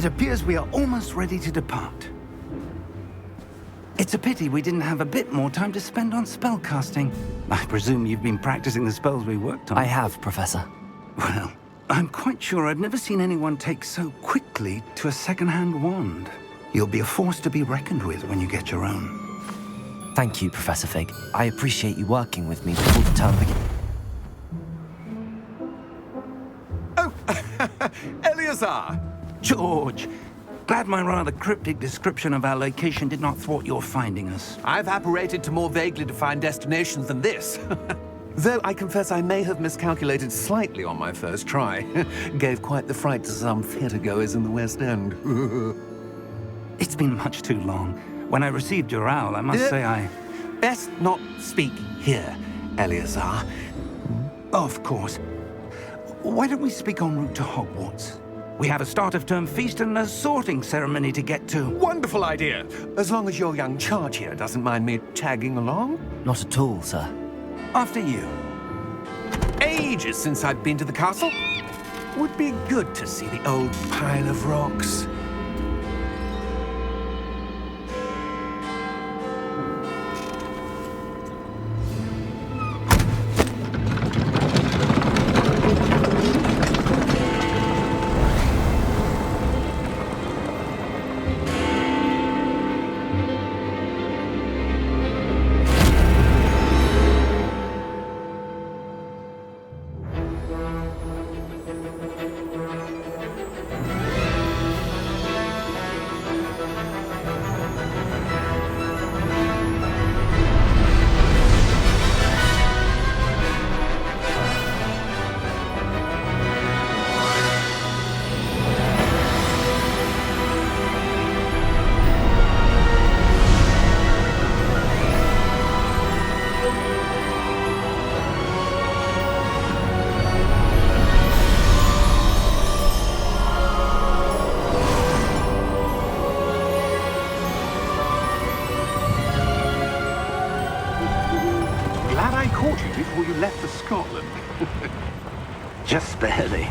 It appears we are almost ready to depart. It's a pity we didn't have a bit more time to spend on spellcasting. I presume you've been practicing the spells we worked on. I have, Professor. Well, I'm quite sure I've never seen anyone take so quickly to a second-hand wand. You'll be a force to be reckoned with when you get your own. Thank you, Professor Fig. I appreciate you working with me before the term begins. Oh, Eleazar! George, glad my rather cryptic description of our location did not thwart your finding us. I've apparated to more vaguely defined destinations than this. Though I confess I may have miscalculated slightly on my first try. Gave quite the fright to some theatergoers in the West End. It's been much too long. When I received your owl, I must say I... Best not speak here, Eleazar. Of course. Why don't we speak en route to Hogwarts? We have a start-of-term feast and a sorting ceremony to get to. Wonderful idea! As long as your young charge here doesn't mind me tagging along. Not at all, sir. After you. Ages since I've been to the castle. Would be good to see the old pile of rocks. Before you left for Scotland. Just barely.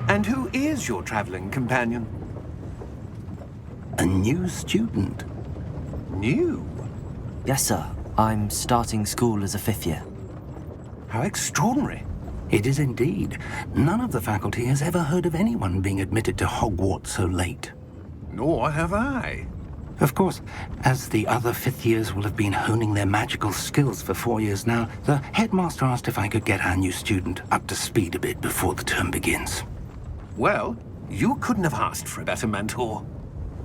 And who is your traveling companion? A new student. New? Yes, sir. I'm starting school as a 5th year. How extraordinary. It is indeed. None of the faculty has ever heard of anyone being admitted to Hogwarts so late. Nor have I. Of course, as the other 5th years will have been honing their magical skills for 4 years now, the headmaster asked if I could get our new student up to speed a bit before the term begins. Well, you couldn't have asked for a better mentor.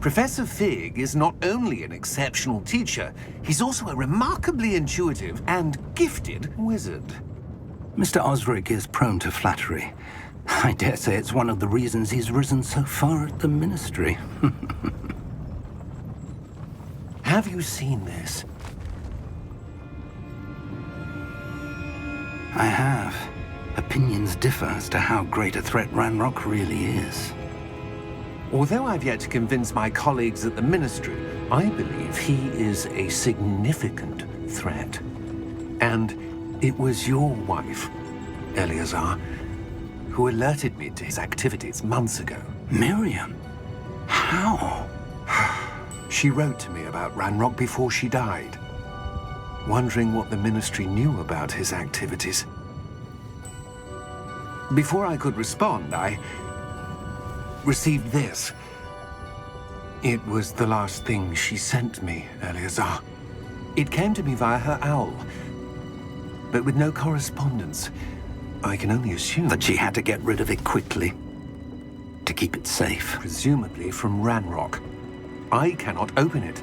Professor Fig is not only an exceptional teacher, he's also a remarkably intuitive and gifted wizard. Mr. Osric is prone to flattery. I dare say it's one of the reasons he's risen so far at the ministry. Have you seen this? I have. Opinions differ as to how great a threat Ranrock really is. Although I've yet to convince my colleagues at the Ministry, I believe he is a significant threat. And it was your wife, Eleazar, who alerted me to his activities months ago. Miriam? How? She wrote to me about Ranrock before she died, wondering what the Ministry knew about his activities. Before I could respond, I received this. It was the last thing she sent me, Eleazar. It came to me via her owl, but with no correspondence. I can only assume That she had to get rid of it quickly, to keep it safe. presumably from Ranrock. I cannot open it.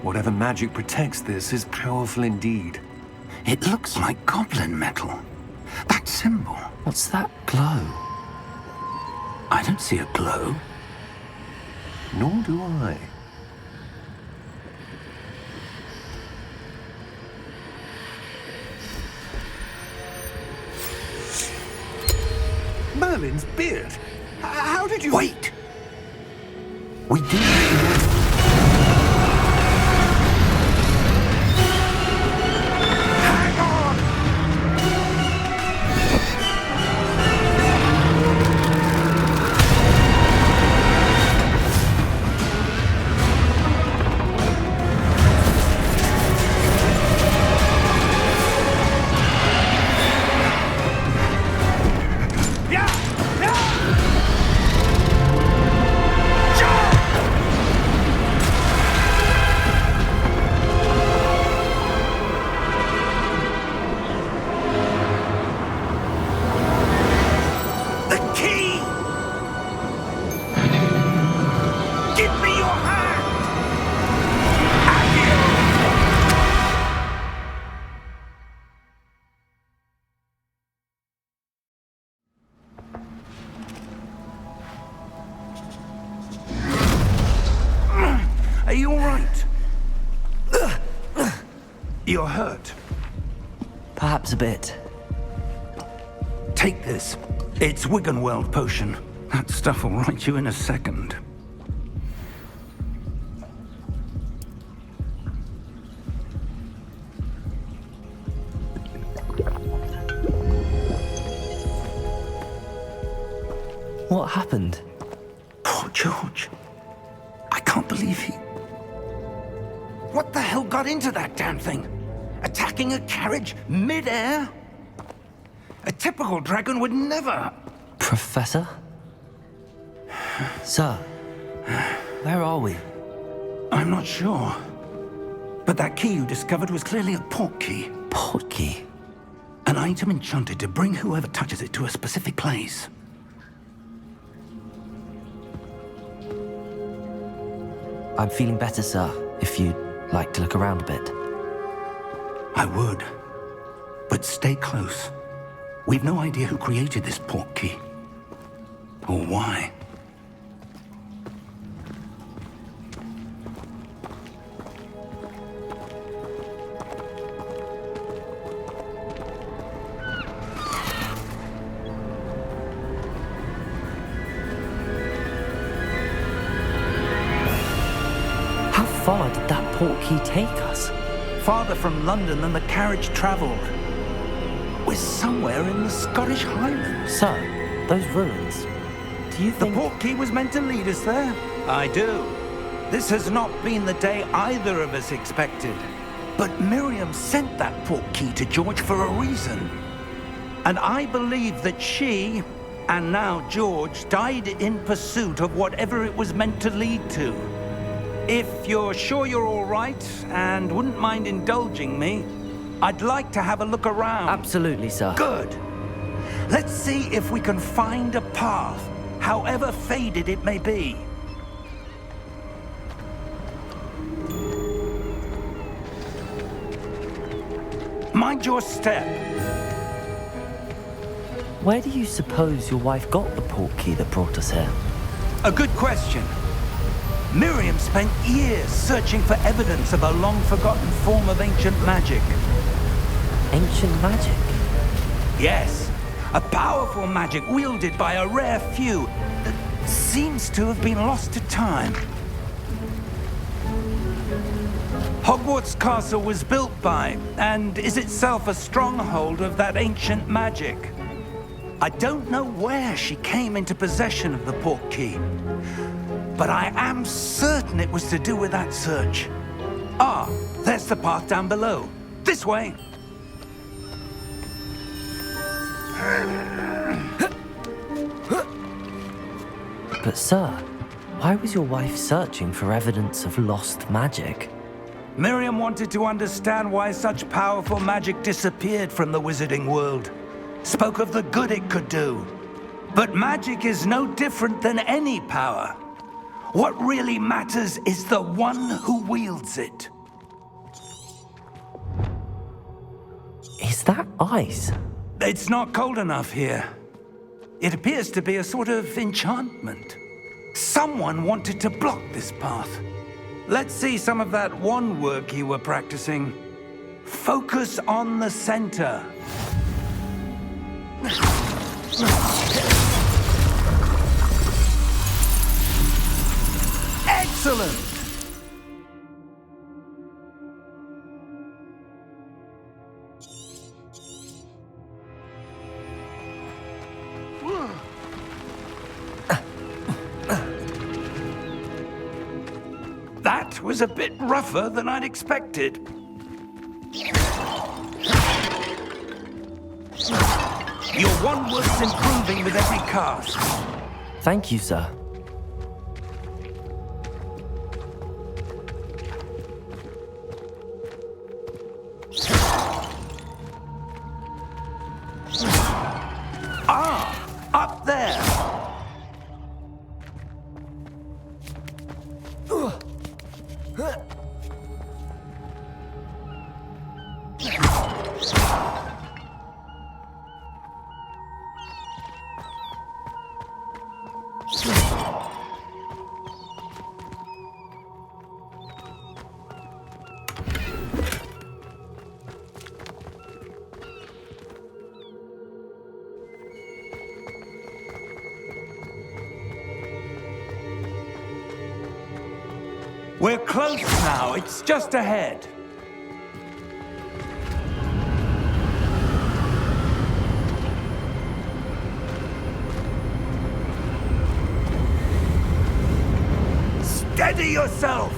Whatever magic protects this is powerful indeed. It looks like goblin metal. That symbol. What's that glow? I don't see a glow. Nor do I. Merlin's beard. How did you... Wait! We do. Hang on! Are you all right? You're hurt. Perhaps a bit. Take this. It's Wizarding World potion. That stuff will right you in a second. What happened? Poor George. I can't believe he... What the hell got into that damn thing? Attacking a carriage mid-air? A typical dragon would never... Professor? Sir, where are we? I'm not sure. But that key you discovered was clearly a port key. Port key? An item enchanted to bring whoever touches it to a specific place. I'm feeling better, sir, if you'd like to look around a bit. I would. But stay close. We've no idea who created this port key. Or why. How far did that port key take us? Farther from London than the carriage traveled. We're somewhere in the Scottish Highlands. Sir, those ruins. Do you The think... port key was meant to lead us there? I do. This has not been the day either of us expected. But Miriam sent that port key to George for a reason. And I believe that she, and now George, died in pursuit of whatever it was meant to lead to. If you're sure you're all right, and wouldn't mind indulging me, I'd like to have a look around. Absolutely, sir. Good. Let's see if we can find a path, however faded it may be. Mind your step. Where do you suppose your wife got the port key that brought us here? A good question. Miriam spent years searching for evidence of a long-forgotten form of ancient magic. Ancient magic? Yes, a powerful magic wielded by a rare few that seems to have been lost to time. Hogwarts Castle was built by, and is itself a stronghold of that ancient magic. I don't know where she came into possession of the port key, but I am certain it was to do with that search. Ah, there's the path down below. This way. But sir, why was your wife searching for evidence of lost magic? Miriam wanted to understand why such powerful magic disappeared from the Wizarding World. Spoke of the good it could do. But magic is no different than any power. What really matters is the one who wields it. Is that ice? It's not cold enough here. It appears to be a sort of enchantment. Someone wanted to block this path. Let's see some of that wand work you were practicing. Focus on the center. Excellent! That was a bit rougher than I'd expected. Your wand work's improving with every cast. Thank you, sir. Ah, up there. We're close now. It's just ahead. Steady yourself!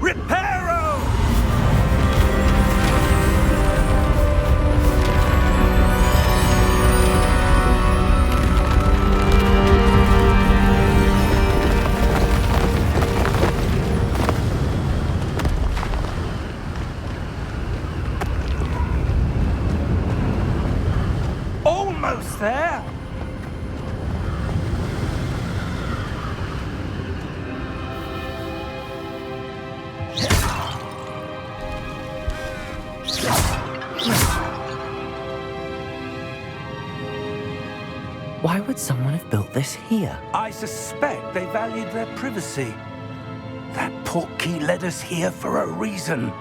Reparo! Almost there! Why would someone have built this here? I suspect they valued their privacy. That portkey led us here for a reason.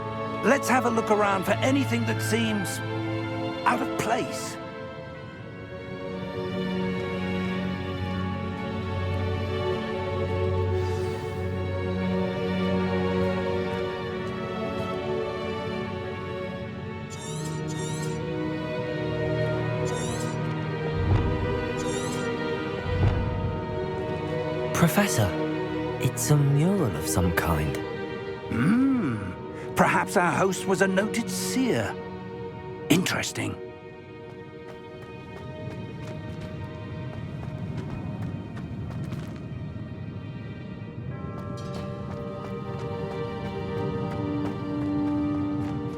Let's have a look around for anything that seems out of place. Professor, it's a mural of some kind. Perhaps our host was a noted seer. Interesting.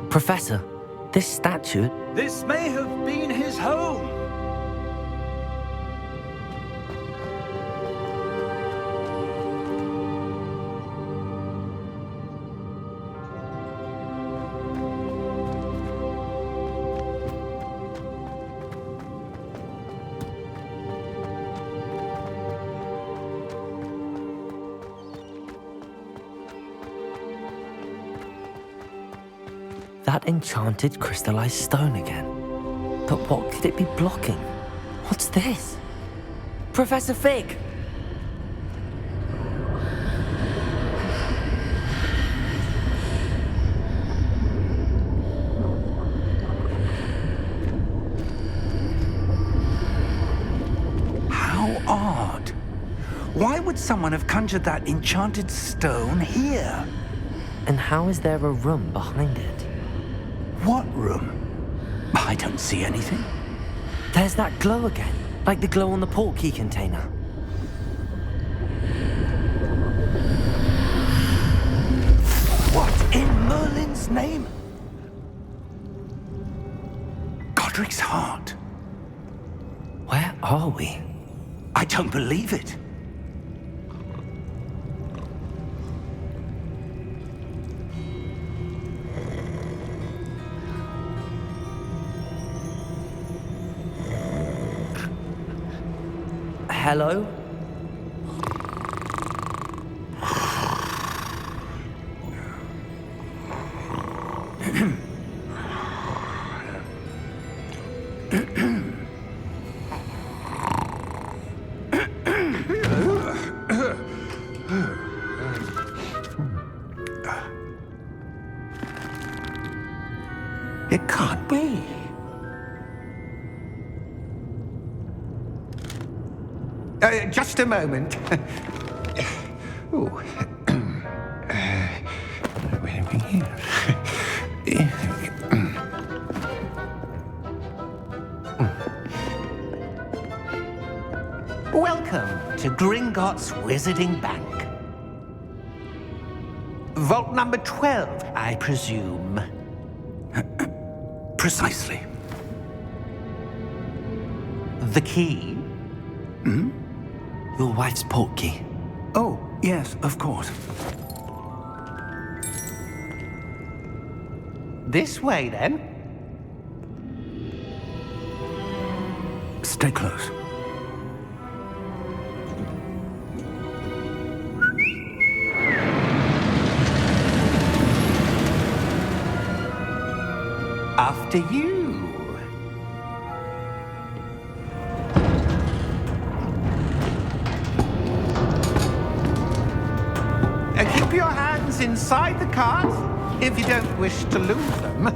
Professor, this statue... This may have been his home. That enchanted crystallized stone again. But what could it be blocking? What's this? Professor Fig! How odd. Why would someone have conjured that enchanted stone here? And how is there a room behind it? What room? I don't see anything. There's that glow again, like the glow on the portkey container. What in Merlin's name? Godric's heart. Where are we? I don't believe it. Hello? It can't be. Just a moment. Oh. Where are we here? Welcome to Gringotts Wizarding Bank. Vault number 12, I presume. Precisely. The key? Your wife's portkey. Oh, yes, of course. This way, then. Stay close. After you. Keep your hands inside the cart if you don't wish to lose them.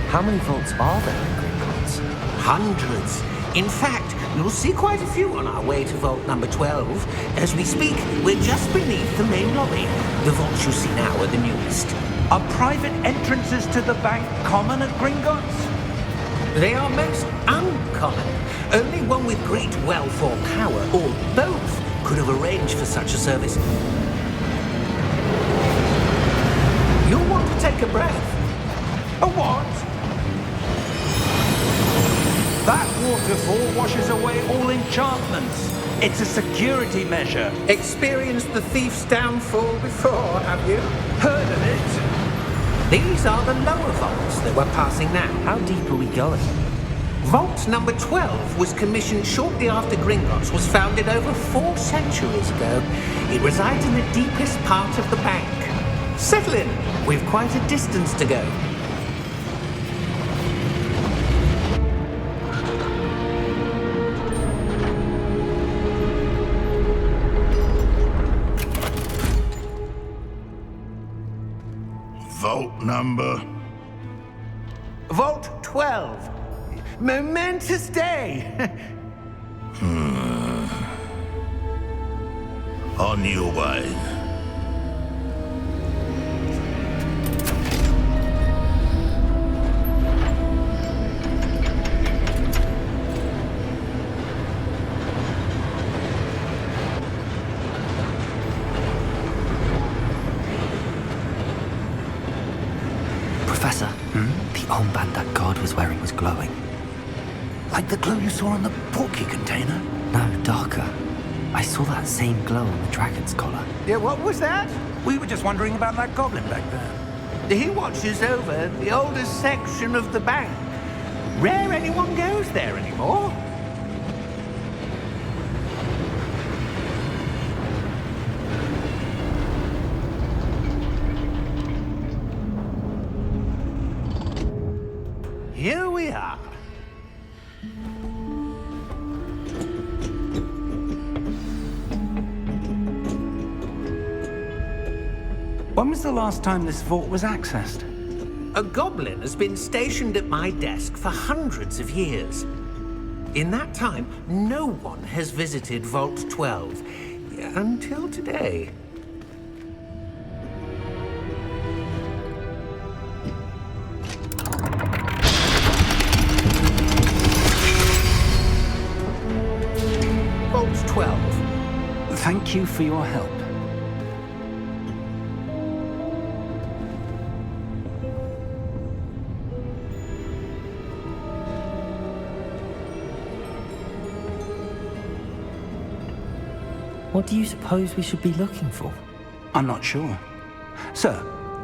How many vaults are there in Gringotts? Hundreds. In fact, you'll see quite a few on our way to vault number 12. As we speak, we're just beneath the main lobby. The vaults you see now are the newest. Are private entrances to the bank common at Gringotts? They are most uncommon. Only one with great wealth or power, or both, could have arranged for such a service. You'll want to take a breath. A what? That waterfall washes away all enchantments. It's a security measure. Experienced the thief's downfall before, have you? Heard of it? These are the lower vaults that we're passing now. How deep are we going? Vault number 12 was commissioned shortly after Gringotts was founded over 4 centuries ago. It resides in the deepest part of the bank. Settle in. We've quite a distance to go. Vault number? Vault 12. Momentous day. On your way. Professor, the armband that guard was wearing was glowing. Like the glow you saw on the portkey container? No, darker. I saw that same glow on the dragon's collar. Yeah, what was that? We were just wondering about that goblin back there. He watches over the oldest section of the bank. Rare anyone goes there anymore. Here we are. When was the last time this vault was accessed? A goblin has been stationed at my desk for hundreds of years. In that time, no one has visited Vault 12 until today. Vault 12. Thank you for your help. What do you suppose we should be looking for? I'm not sure. Sir,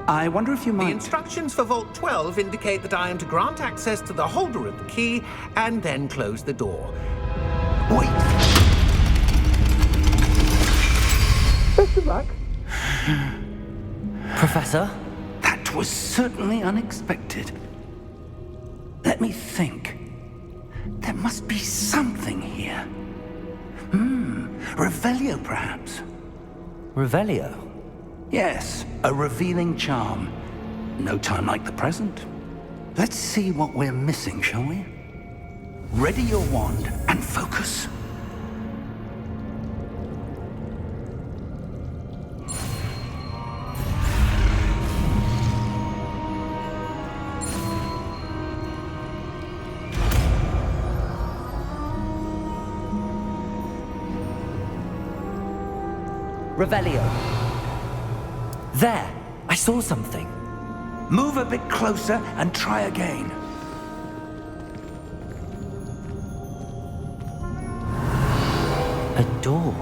I wonder if you The might... instructions for Vault 12 indicate that I am to grant access to the holder of the key and then close the door. Wait! Best of luck. Professor? That was certainly unexpected. Let me think. There must be something here. Revelio, perhaps? Revelio? Yes, a revealing charm. No time like the present. Let's see what we're missing, shall we? Ready your wand and focus. Revelio. There! I saw something. Move a bit closer and try again. A door.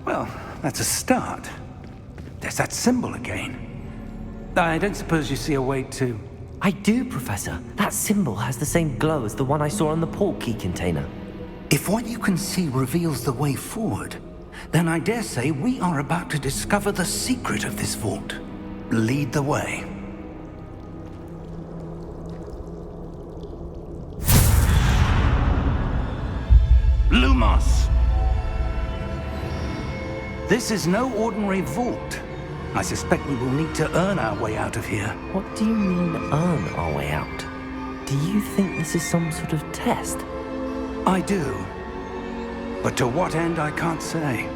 Well, that's a start. There's that symbol again. I don't suppose you see a way to... I do, Professor. That symbol has the same glow as the one I saw on the portkey container. If what you can see reveals the way forward, then I dare say we are about to discover the secret of this vault. Lead the way. Lumos! This is no ordinary vault. I suspect we will need to earn our way out of here. What do you mean, earn our way out? Do you think this is some sort of test? I do. But to what end, I can't say.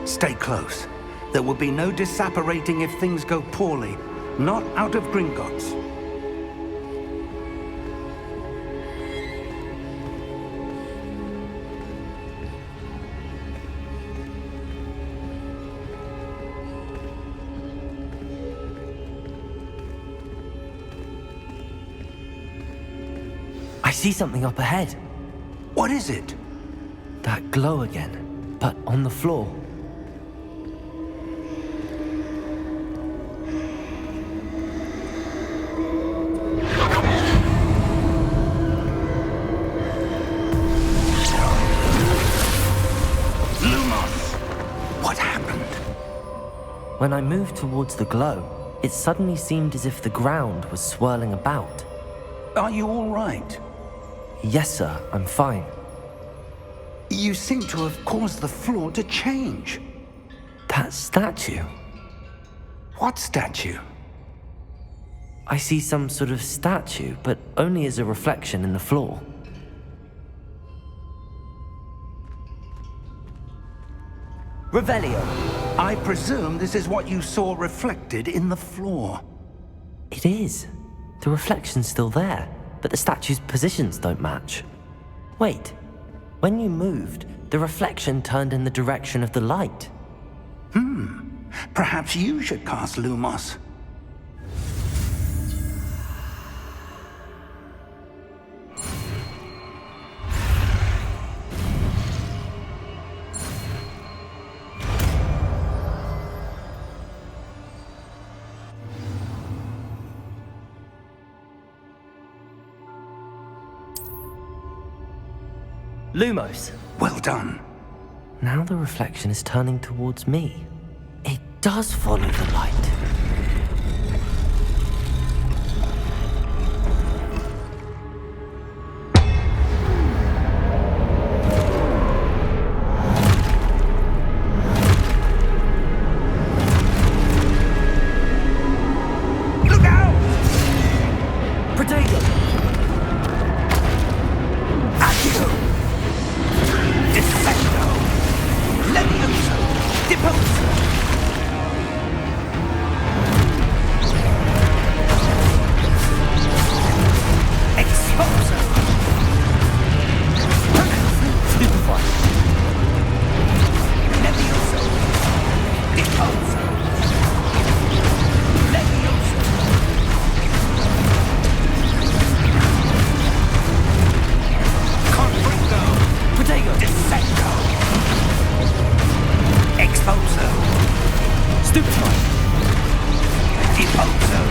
Stay close. There will be no disapparating if things go poorly. Not out of Gringotts. I see something up ahead. What is it? That glow again, but on the floor. Lumos! What happened? When I moved towards the glow, it suddenly seemed as if the ground was swirling about. Are you all right? Yes, sir, I'm fine. You seem to have caused the floor to change. That statue? What statue? I see some sort of statue, but only as a reflection in the floor. Revelio. I presume this is what you saw reflected in the floor. It is. The reflection's still there, but the statue's positions don't match. Wait. When you moved, the reflection turned in the direction of the light. Perhaps you should cast Lumos. Lumos. Well done. Now the reflection is turning towards me. It does follow the light. Look out! Potato! Accio! Defendo! Levioso! Deposo! Exposo! Stupefy! Levioso! Deposo! Levioso! Confringo! Potato! Defendo! Exposo! Stupefy! Deposo!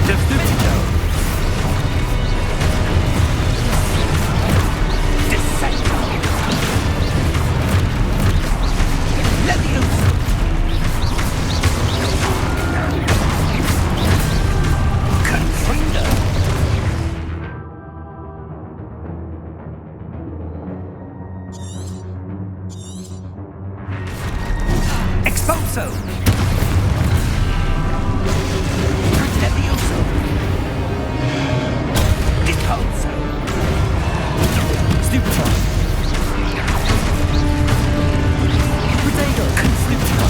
Defendo! Defendo! Levioso! Confringo! Exposo! Levioso! Deposo! Stupefy! Potato! Conflicto!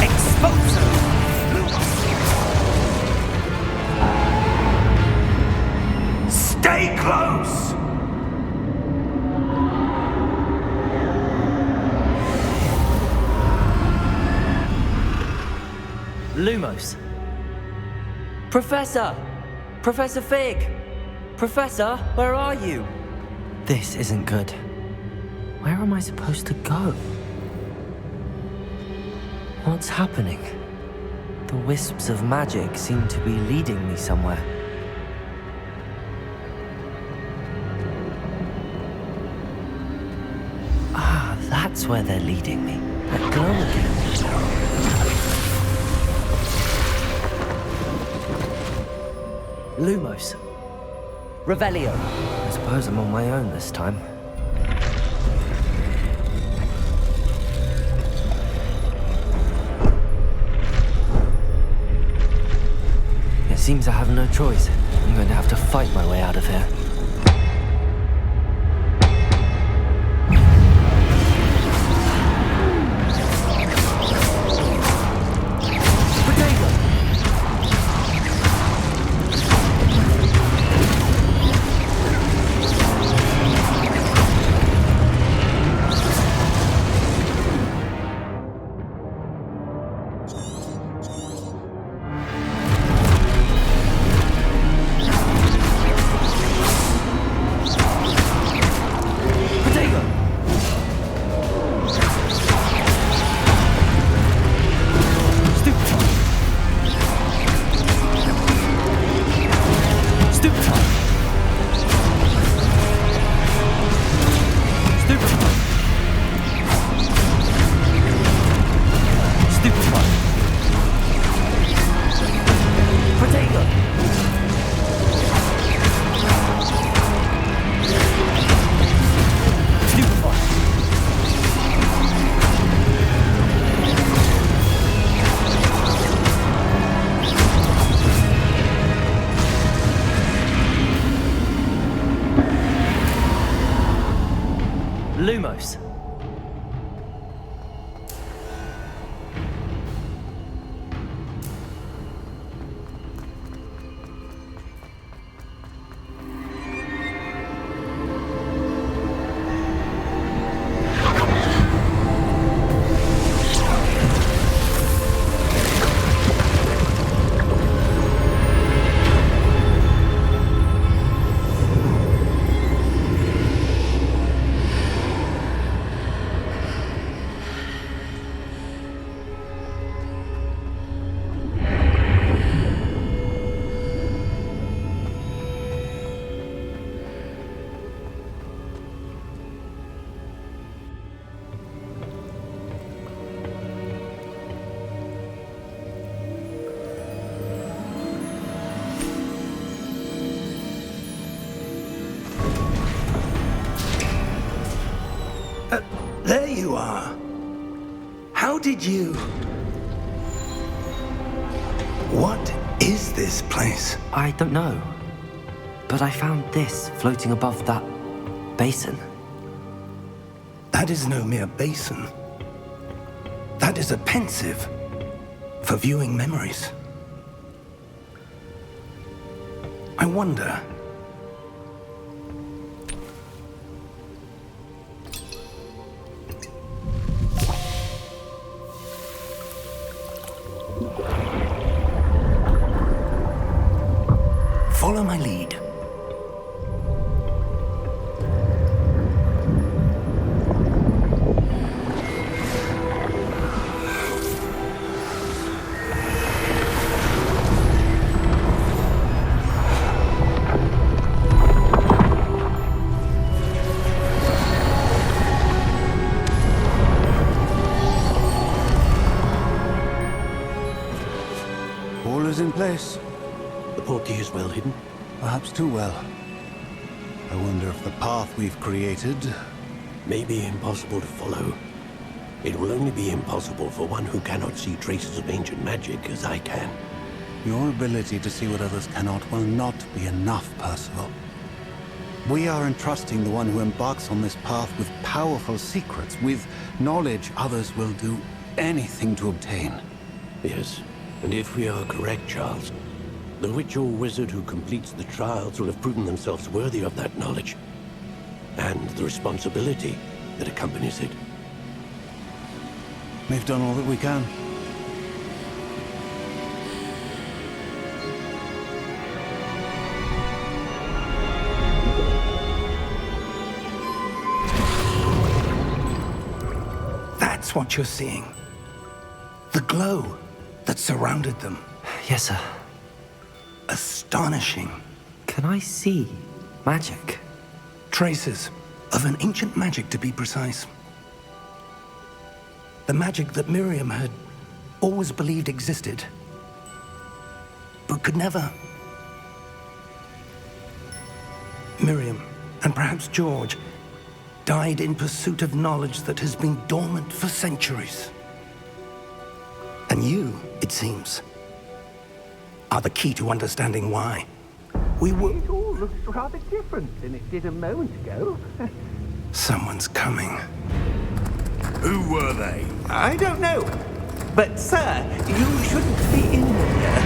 Exposo! Stay close! Lumos. Professor! Professor Fig! Professor, where are you? This isn't good. Where am I supposed to go? What's happening? The wisps of magic seem to be leading me somewhere. Ah, that's where they're leading me. That glow again. Lumos. Revelio. I suppose I'm on my own this time. It seems I have no choice. I'm going to have to fight my way out of here. Lumos. There you are. How did you... What is this place? I don't know. But I found this floating above that basin. That is no mere basin. That is a pensive for viewing memories. I wonder... Follow my lead. All is in place. The portkey is well hidden. Perhaps too well. I wonder if the path we've created... May be impossible to follow. It will only be impossible for one who cannot see traces of ancient magic as I can. Your ability to see what others cannot will not be enough, Percival. We are entrusting the one who embarks on this path with powerful secrets, with knowledge others will do anything to obtain. Yes, and if we are correct, Charles, the witch or wizard who completes the trials will have proven themselves worthy of that knowledge, and the responsibility that accompanies it. We've done all that we can. That's what you're seeing. The glow that surrounded them. Yes, sir. Astonishing. Can I see magic? Traces of an ancient magic, to be precise. The magic that Miriam had always believed existed, but could never Miriam, and perhaps George, died in pursuit of knowledge that has been dormant for centuries. And you, it seems, are the key to understanding why. We were... It all looks rather different than it did a moment ago. Someone's coming. Who were they? I don't know. But, sir, you shouldn't be in here.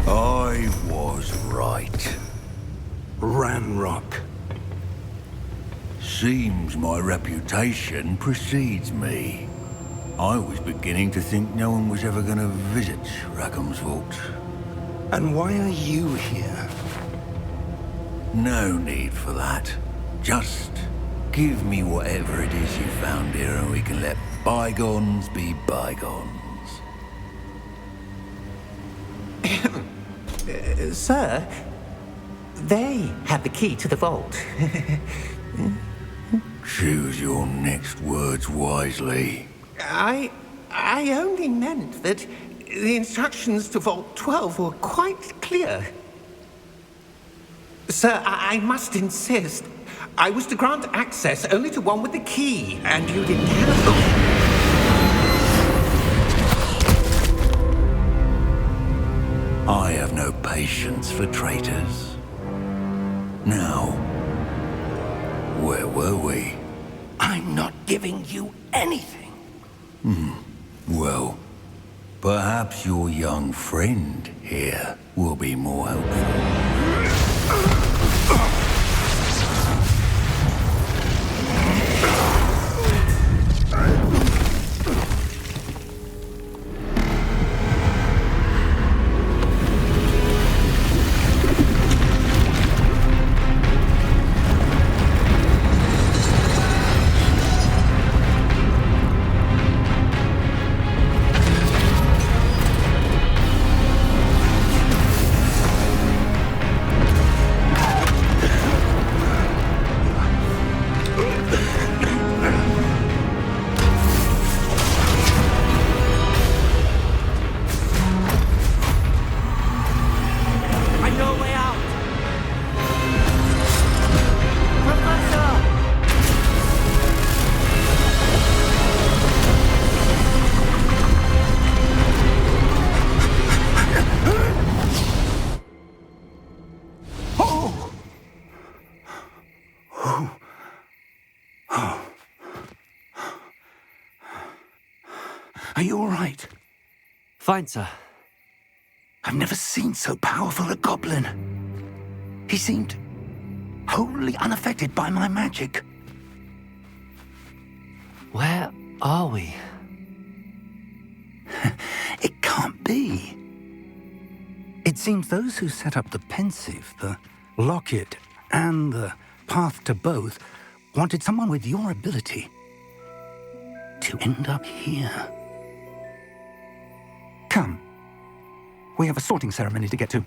I was right. Ranrock. Seems my reputation precedes me. I was beginning to think no one was ever going to visit Rackham's vault. And why are you here? No need for that. Just give me whatever it is you found here and we can let bygones be bygones. Sir, they have the key to the vault. Choose your next words wisely. I only meant that the instructions to Vault 12 were quite clear. Sir, I must insist. I was to grant access only to one with the key, and you didn't have... I have no patience for traitors. Now, where were we? I'm not giving you anything. Well, perhaps your young friend here will be more helpful. Are you all right? Fine, sir. I've never seen so powerful a goblin. He seemed wholly unaffected by my magic. Where are we? It can't be. It seems those who set up the pensive, the locket, and the path to both wanted someone with your ability to end up here. Come. We have a sorting ceremony to get to.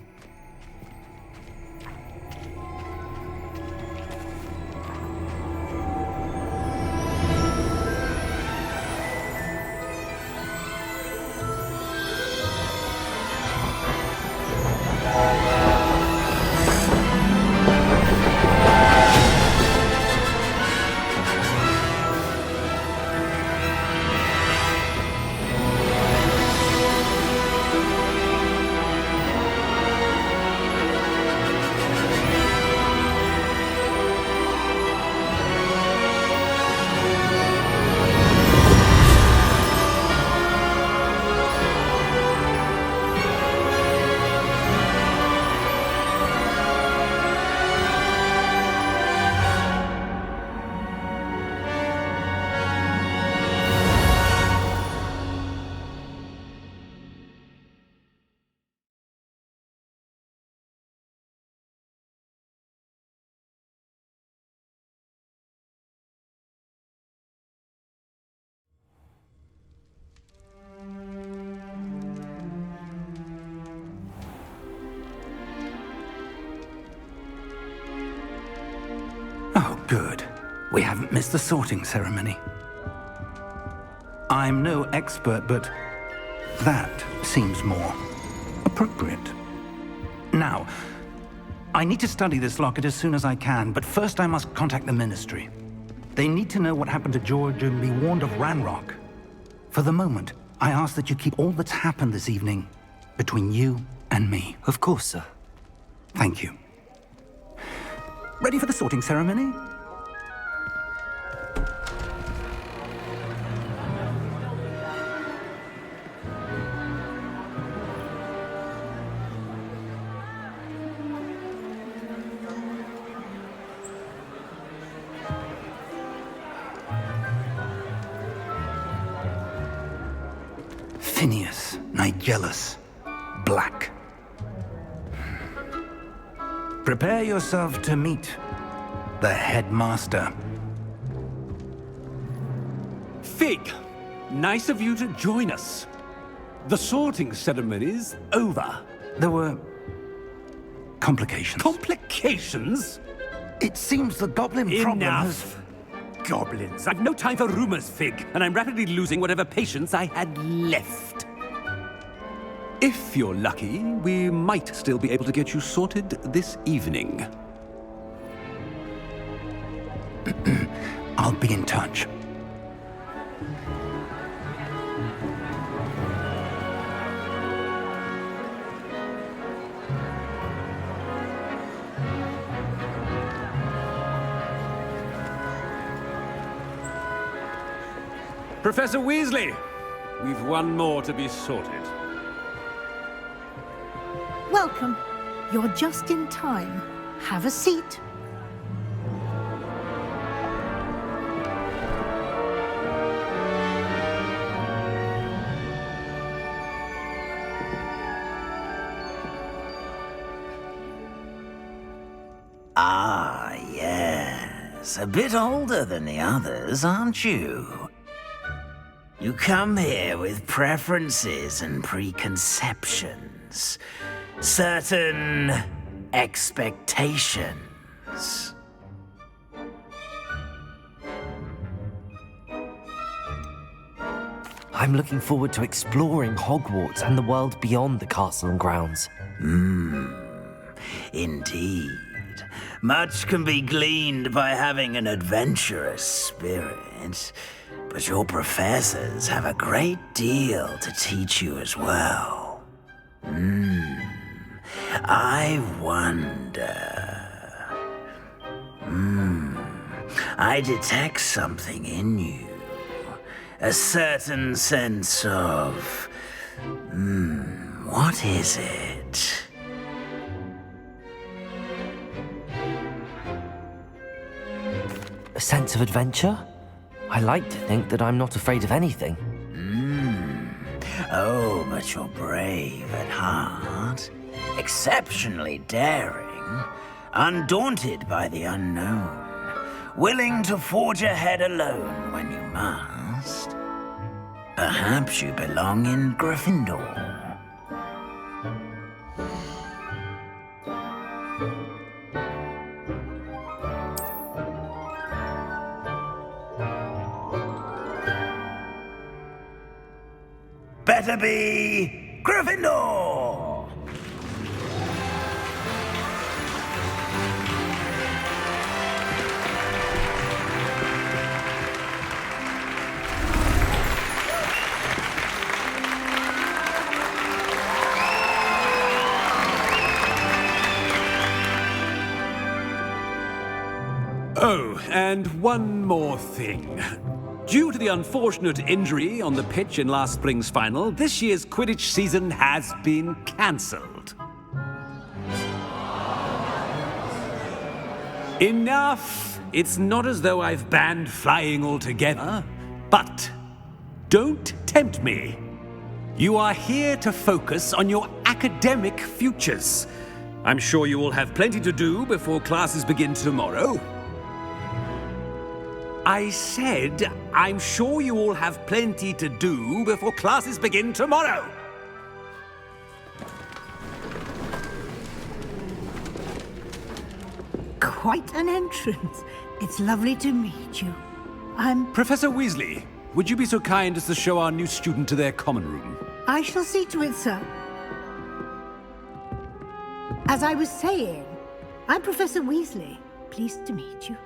Oh, good. We haven't missed the sorting ceremony. I'm no expert, but that seems more appropriate. Now, I need to study this locket as soon as I can, but first I must contact the Ministry. They need to know what happened to George and be warned of Ranrock. For the moment, I ask that you keep all that's happened this evening between you and me. Of course, sir. Thank you. Ready for the sorting ceremony? Phineas, Nigellus, Black. Prepare yourself to meet the headmaster. Fig, nice of you to join us. The sorting ceremony's over. There were complications. Complications? It seems the goblin problem has... Enough. Goblins. I've no time for rumors, Fig, and I'm rapidly losing whatever patience I had left. If you're lucky, we might still be able to get you sorted this evening. I'll be in touch. Professor Weasley, we've one more to be sorted. Welcome. You're just in time. Have a seat. Ah, yes. A bit older than the others, aren't you? You come here with preferences and preconceptions. Certain expectations. I'm looking forward to exploring Hogwarts and the world beyond the castle and grounds. Indeed. Much can be gleaned by having an adventurous spirit, but your professors have a great deal to teach you as well. I wonder... I detect something in you. A certain sense of... what is it? A sense of adventure? I like to think that I'm not afraid of anything. Oh, but you're brave at heart. Exceptionally daring. Undaunted by the unknown. Willing to forge ahead alone when you must. Perhaps you belong in Gryffindor. Better be Gryffindor! Oh, and one more thing. Due to the unfortunate injury on the pitch in last spring's final, this year's Quidditch season has been cancelled. Enough! It's not as though I've banned flying altogether, but don't tempt me. You are here to focus on your academic futures. I'm sure you will have plenty to do before classes begin tomorrow. I said, I'm sure you all have plenty to do before classes begin tomorrow. Quite an entrance. It's lovely to meet you. Professor Weasley, would you be so kind as to show our new student to their common room? I shall see to it, sir. As I was saying, I'm Professor Weasley. Pleased to meet you.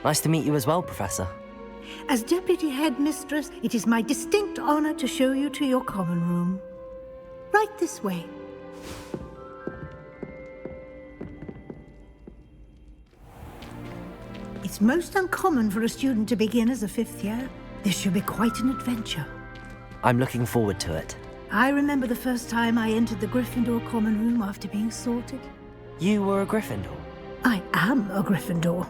Nice to meet you as well, Professor. As Deputy Headmistress, it is my distinct honor to show you to your common room. Right this way. It's most uncommon for a student to begin as a 5th year. This should be quite an adventure. I'm looking forward to it. I remember the first time I entered the Gryffindor common room after being sorted. You were a Gryffindor? I am a Gryffindor.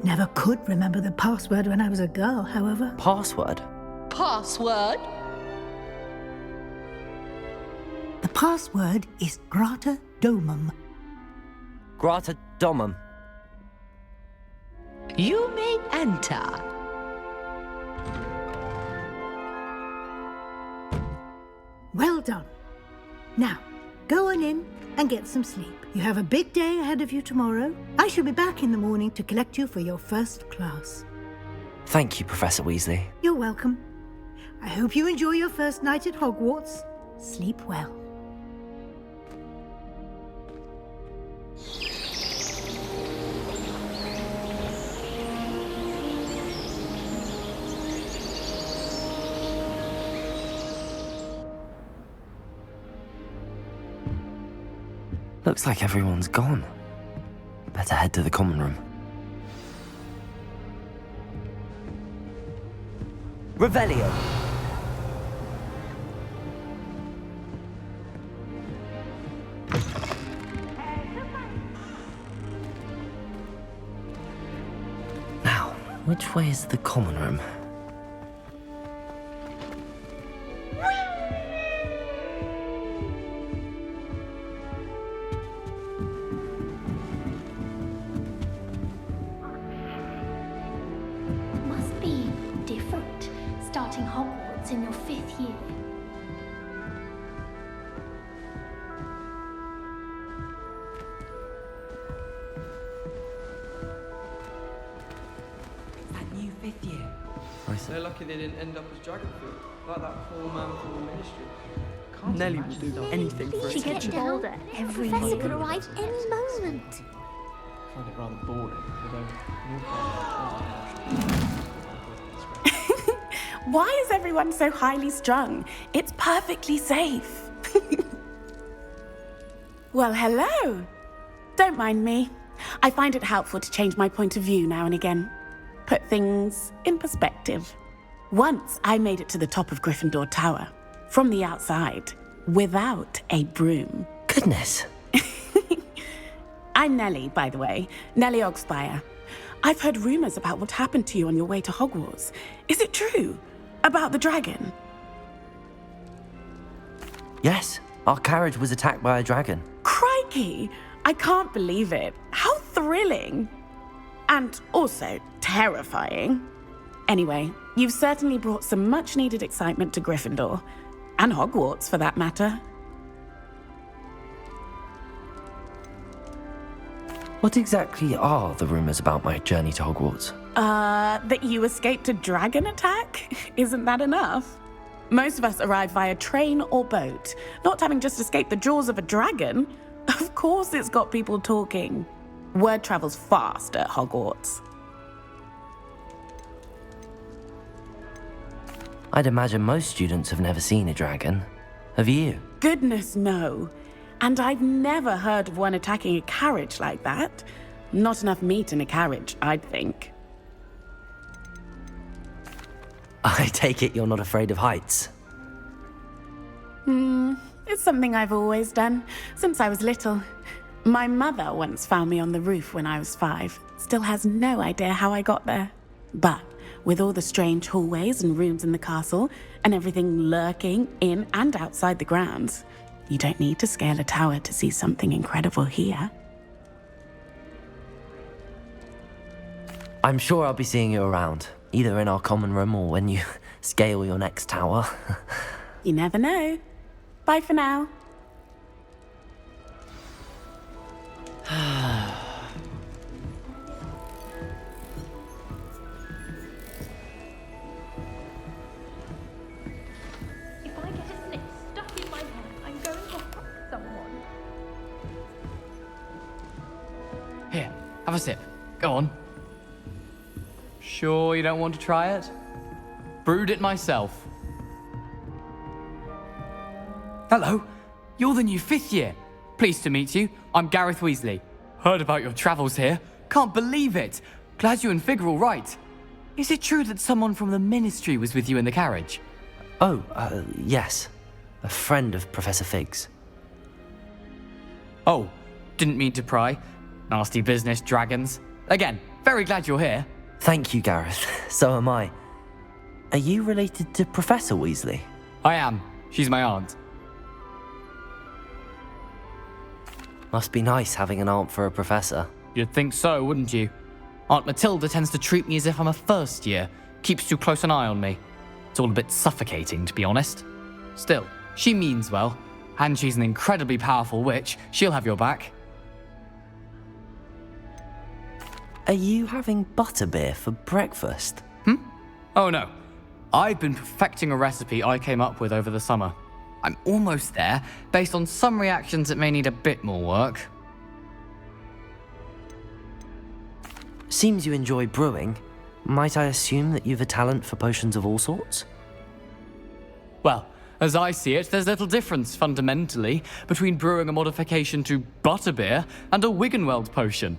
Never could remember the password when I was a girl, however. Password? Password? The password is Grata Domum. Grata Domum. You may enter. Well done. Now, go on in and get some sleep. You have a big day ahead of you tomorrow. I shall be back in the morning to collect you for your first class. Thank you, Professor Weasley. You're welcome. I hope you enjoy your first night at Hogwarts. Sleep well. Looks like everyone's gone. Better head to the common room. Revelio! Now, which way is the common room? Must be different, starting Hogwarts in your 5th year. That new 5th year. They're lucky they didn't end up as Dragonfield, like that poor man from the Ministry. Nelly will do anything for She gets bolder every year. Professor could arrive any moment. I find it rather boring, although Why is everyone so highly strung? It's perfectly safe. Well, hello. Don't mind me. I find it helpful to change my point of view now and again. Put things in perspective. Once I made it to the top of Gryffindor Tower, from the outside, without a broom. Goodness. I'm Nellie, by the way. Nellie Ogspire. I've heard rumors about what happened to you on your way to Hogwarts. Is it true? About the dragon? Yes, our carriage was attacked by a dragon. Crikey! I can't believe it. How thrilling! And also terrifying. Anyway, you've certainly brought some much-needed excitement to Gryffindor. And Hogwarts, for that matter. What exactly are the rumors about my journey to Hogwarts? That you escaped a dragon attack? Isn't that enough? Most of us arrive via train or boat, not having just escaped the jaws of a dragon. Of course it's got people talking. Word travels fast at Hogwarts. I'd imagine most students have never seen a dragon. Have you? Goodness, no. And I've never heard of one attacking a carriage like that. Not enough meat in a carriage, I'd think. I take it you're not afraid of heights. It's something I've always done, since I was little. My mother once found me on the roof when I was 5. Still has no idea how I got there. But with all the strange hallways and rooms in the castle, and everything lurking in and outside the grounds, you don't need to scale a tower to see something incredible here. I'm sure I'll be seeing you around, either in our common room or when you scale your next tower. You never know. Bye for now. If I get a snip stuck in my head, I'm going to hurt someone. a sip. Go on. Sure you don't want to try it? Brewed it myself. Hello, you're the new 5th year. Pleased to meet you. I'm Gareth Weasley. Heard about your travels here. Can't believe it. Glad you and Fig are all right. Is it true that someone from the Ministry was with you in the carriage? Oh, yes. A friend of Professor Fig's. Oh, didn't mean to pry. Nasty business, dragons. Again, very glad you're here. Thank you, Gareth. So am I. Are you related to Professor Weasley? I am. She's my aunt. Must be nice having an aunt for a professor. You'd think so, wouldn't you? Aunt Matilda tends to treat me as if I'm a first year. Keeps too close an eye on me. It's all a bit suffocating, to be honest. Still, she means well. And she's an incredibly powerful witch. She'll have your back. Are you having butterbeer for breakfast? Oh no. I've been perfecting a recipe I came up with over the summer. I'm almost there, based on some reactions that may need a bit more work. Seems you enjoy brewing. Might I assume that you've a talent for potions of all sorts? Well, as I see it, there's little difference, fundamentally, between brewing a modification to butterbeer and a Wiggenweld potion.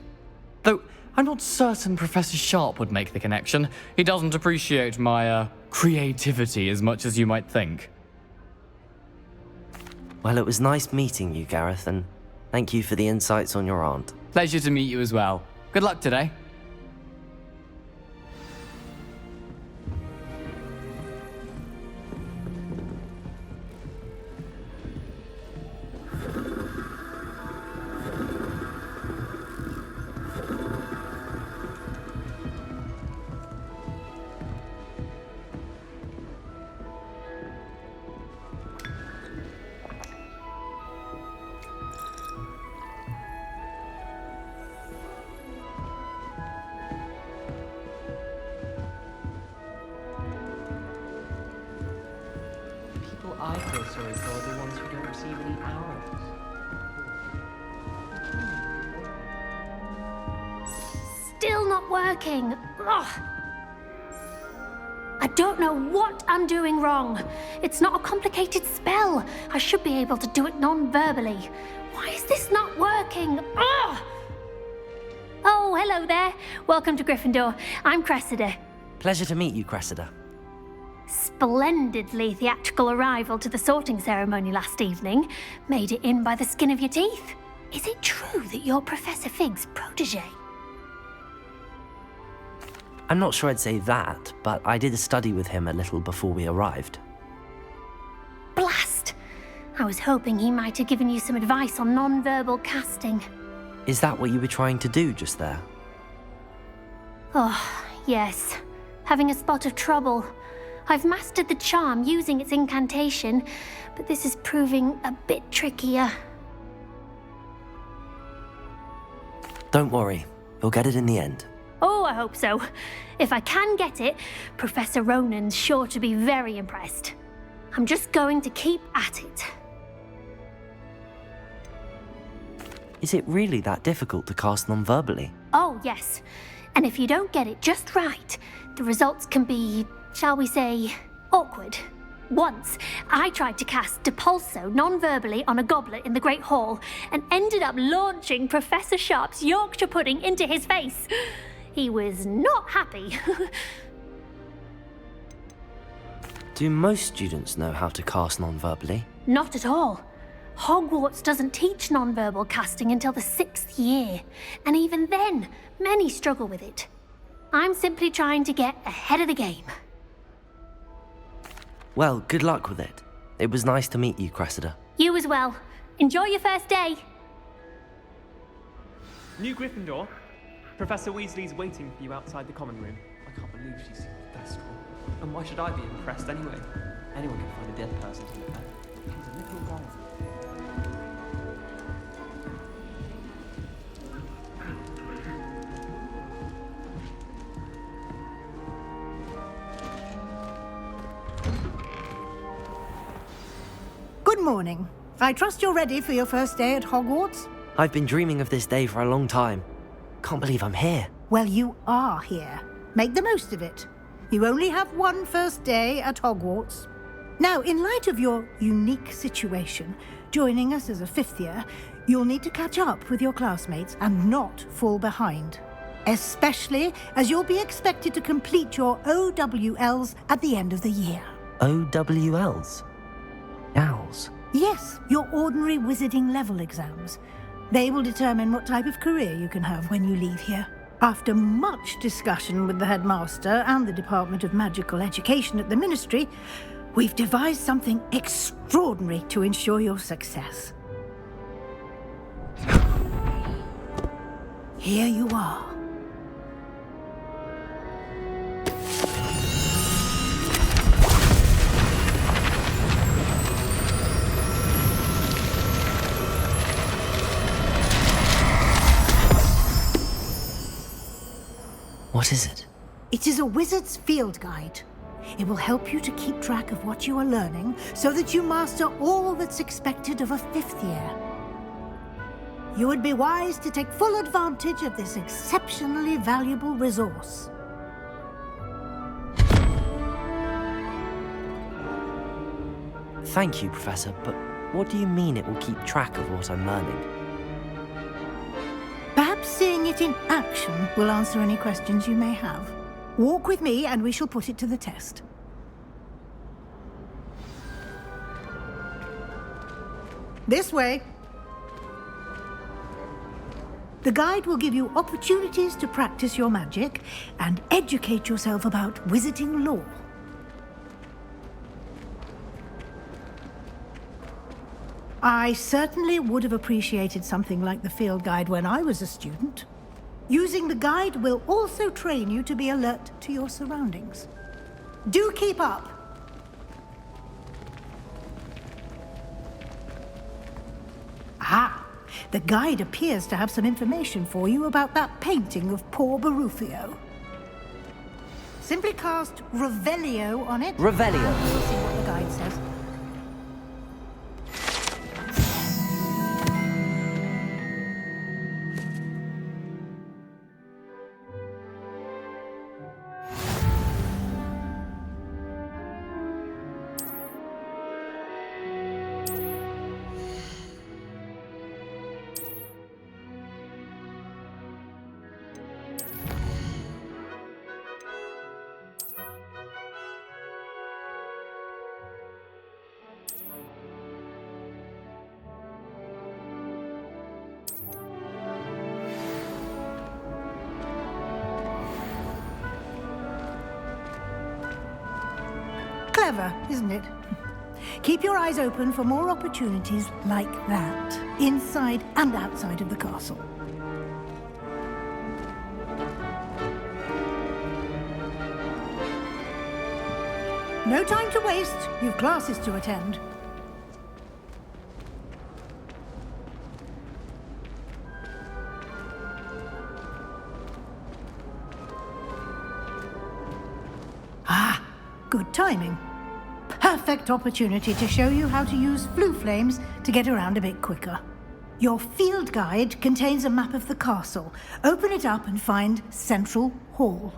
Though, I'm not certain Professor Sharp would make the connection. He doesn't appreciate my, creativity as much as you might think. Well, it was nice meeting you, Gareth, and thank you for the insights on your aunt. Pleasure to meet you as well. Good luck today. I feel sorry for are the ones who don't receive any arrows. Still not working. Ugh. I don't know what I'm doing wrong. It's not a complicated spell. I should be able to do it non-verbally. Why is this not working? Ugh. Oh, hello there. Welcome to Gryffindor. I'm Cressida. Pleasure to meet you, Cressida. Splendidly theatrical arrival to the sorting ceremony last evening. Made it in by the skin of your teeth. Is it true that you're Professor Fig's protege? I'm not sure I'd say that, but I did study with him a little before we arrived. Blast! I was hoping he might have given you some advice on non-verbal casting. Is that what you were trying to do just there? Oh, yes. Having a spot of trouble. I've mastered the charm using its incantation, but this is proving a bit trickier. Don't worry, you'll get it in the end. Oh, I hope so. If I can get it, Professor Ronan's sure to be very impressed. I'm just going to keep at it. Is it really that difficult to cast non-verbally? Oh, yes. And if you don't get it just right, the results can be, shall we say, awkward. Once, I tried to cast Depulso non-verbally on a goblet in the Great Hall and ended up launching Professor Sharp's Yorkshire pudding into his face. He was not happy. Do most students know how to cast non-verbally? Not at all. Hogwarts doesn't teach non-verbal casting until the 6th year, and even then, many struggle with it. I'm simply trying to get ahead of the game. Well, good luck with it. It was nice to meet you, Cressida. You as well. Enjoy your first day. New Gryffindor, Professor Weasley's waiting for you outside the common room. I can't believe she's successful. And why should I be impressed anyway? Anyone can find a dead person to look at. She's a little girl. Good morning. I trust you're ready for your first day at Hogwarts? I've been dreaming of this day for a long time. can't believe I'm here. Well, you are here. Make the most of it. You only have one first day at Hogwarts. Now, in light of your unique situation, joining us as a fifth year, you'll need to catch up with your classmates and not fall behind. Especially as you'll be expected to complete your OWLs at the end of the year. OWLs? Owls? Yes, your ordinary wizarding level exams. They will determine what type of career you can have when you leave here. After much discussion with the headmaster and the Department of Magical Education at the Ministry, we've devised something extraordinary to ensure your success. Here you are. What is it? It is a wizard's field guide. It will help you to keep track of what you are learning so that you master all that's expected of a fifth year. You would be wise to take full advantage of this exceptionally valuable resource. Thank you, Professor, but what do you mean it will keep track of what I'm learning? Perhaps seeing it in action will answer any questions you may have. Walk with me and we shall put it to the test. This way. The guide will give you opportunities to practice your magic and educate yourself about wizarding lore. I certainly would have appreciated something like the field guide when I was a student. Using the guide will also train you to be alert to your surroundings. Do keep up! Ah, the guide appears to have some information for you about that painting of poor Barufio. Simply cast Revelio on it. Revelio. And we'll see what the guide says. Clever, isn't it? Keep your eyes open for more opportunities like that, inside and outside of the castle. No time to waste. You've classes to attend. Ah, good timing. Perfect opportunity to show you how to use flue flames to get around a bit quicker. Your field guide contains a map of the castle. Open it up and find Central Hall.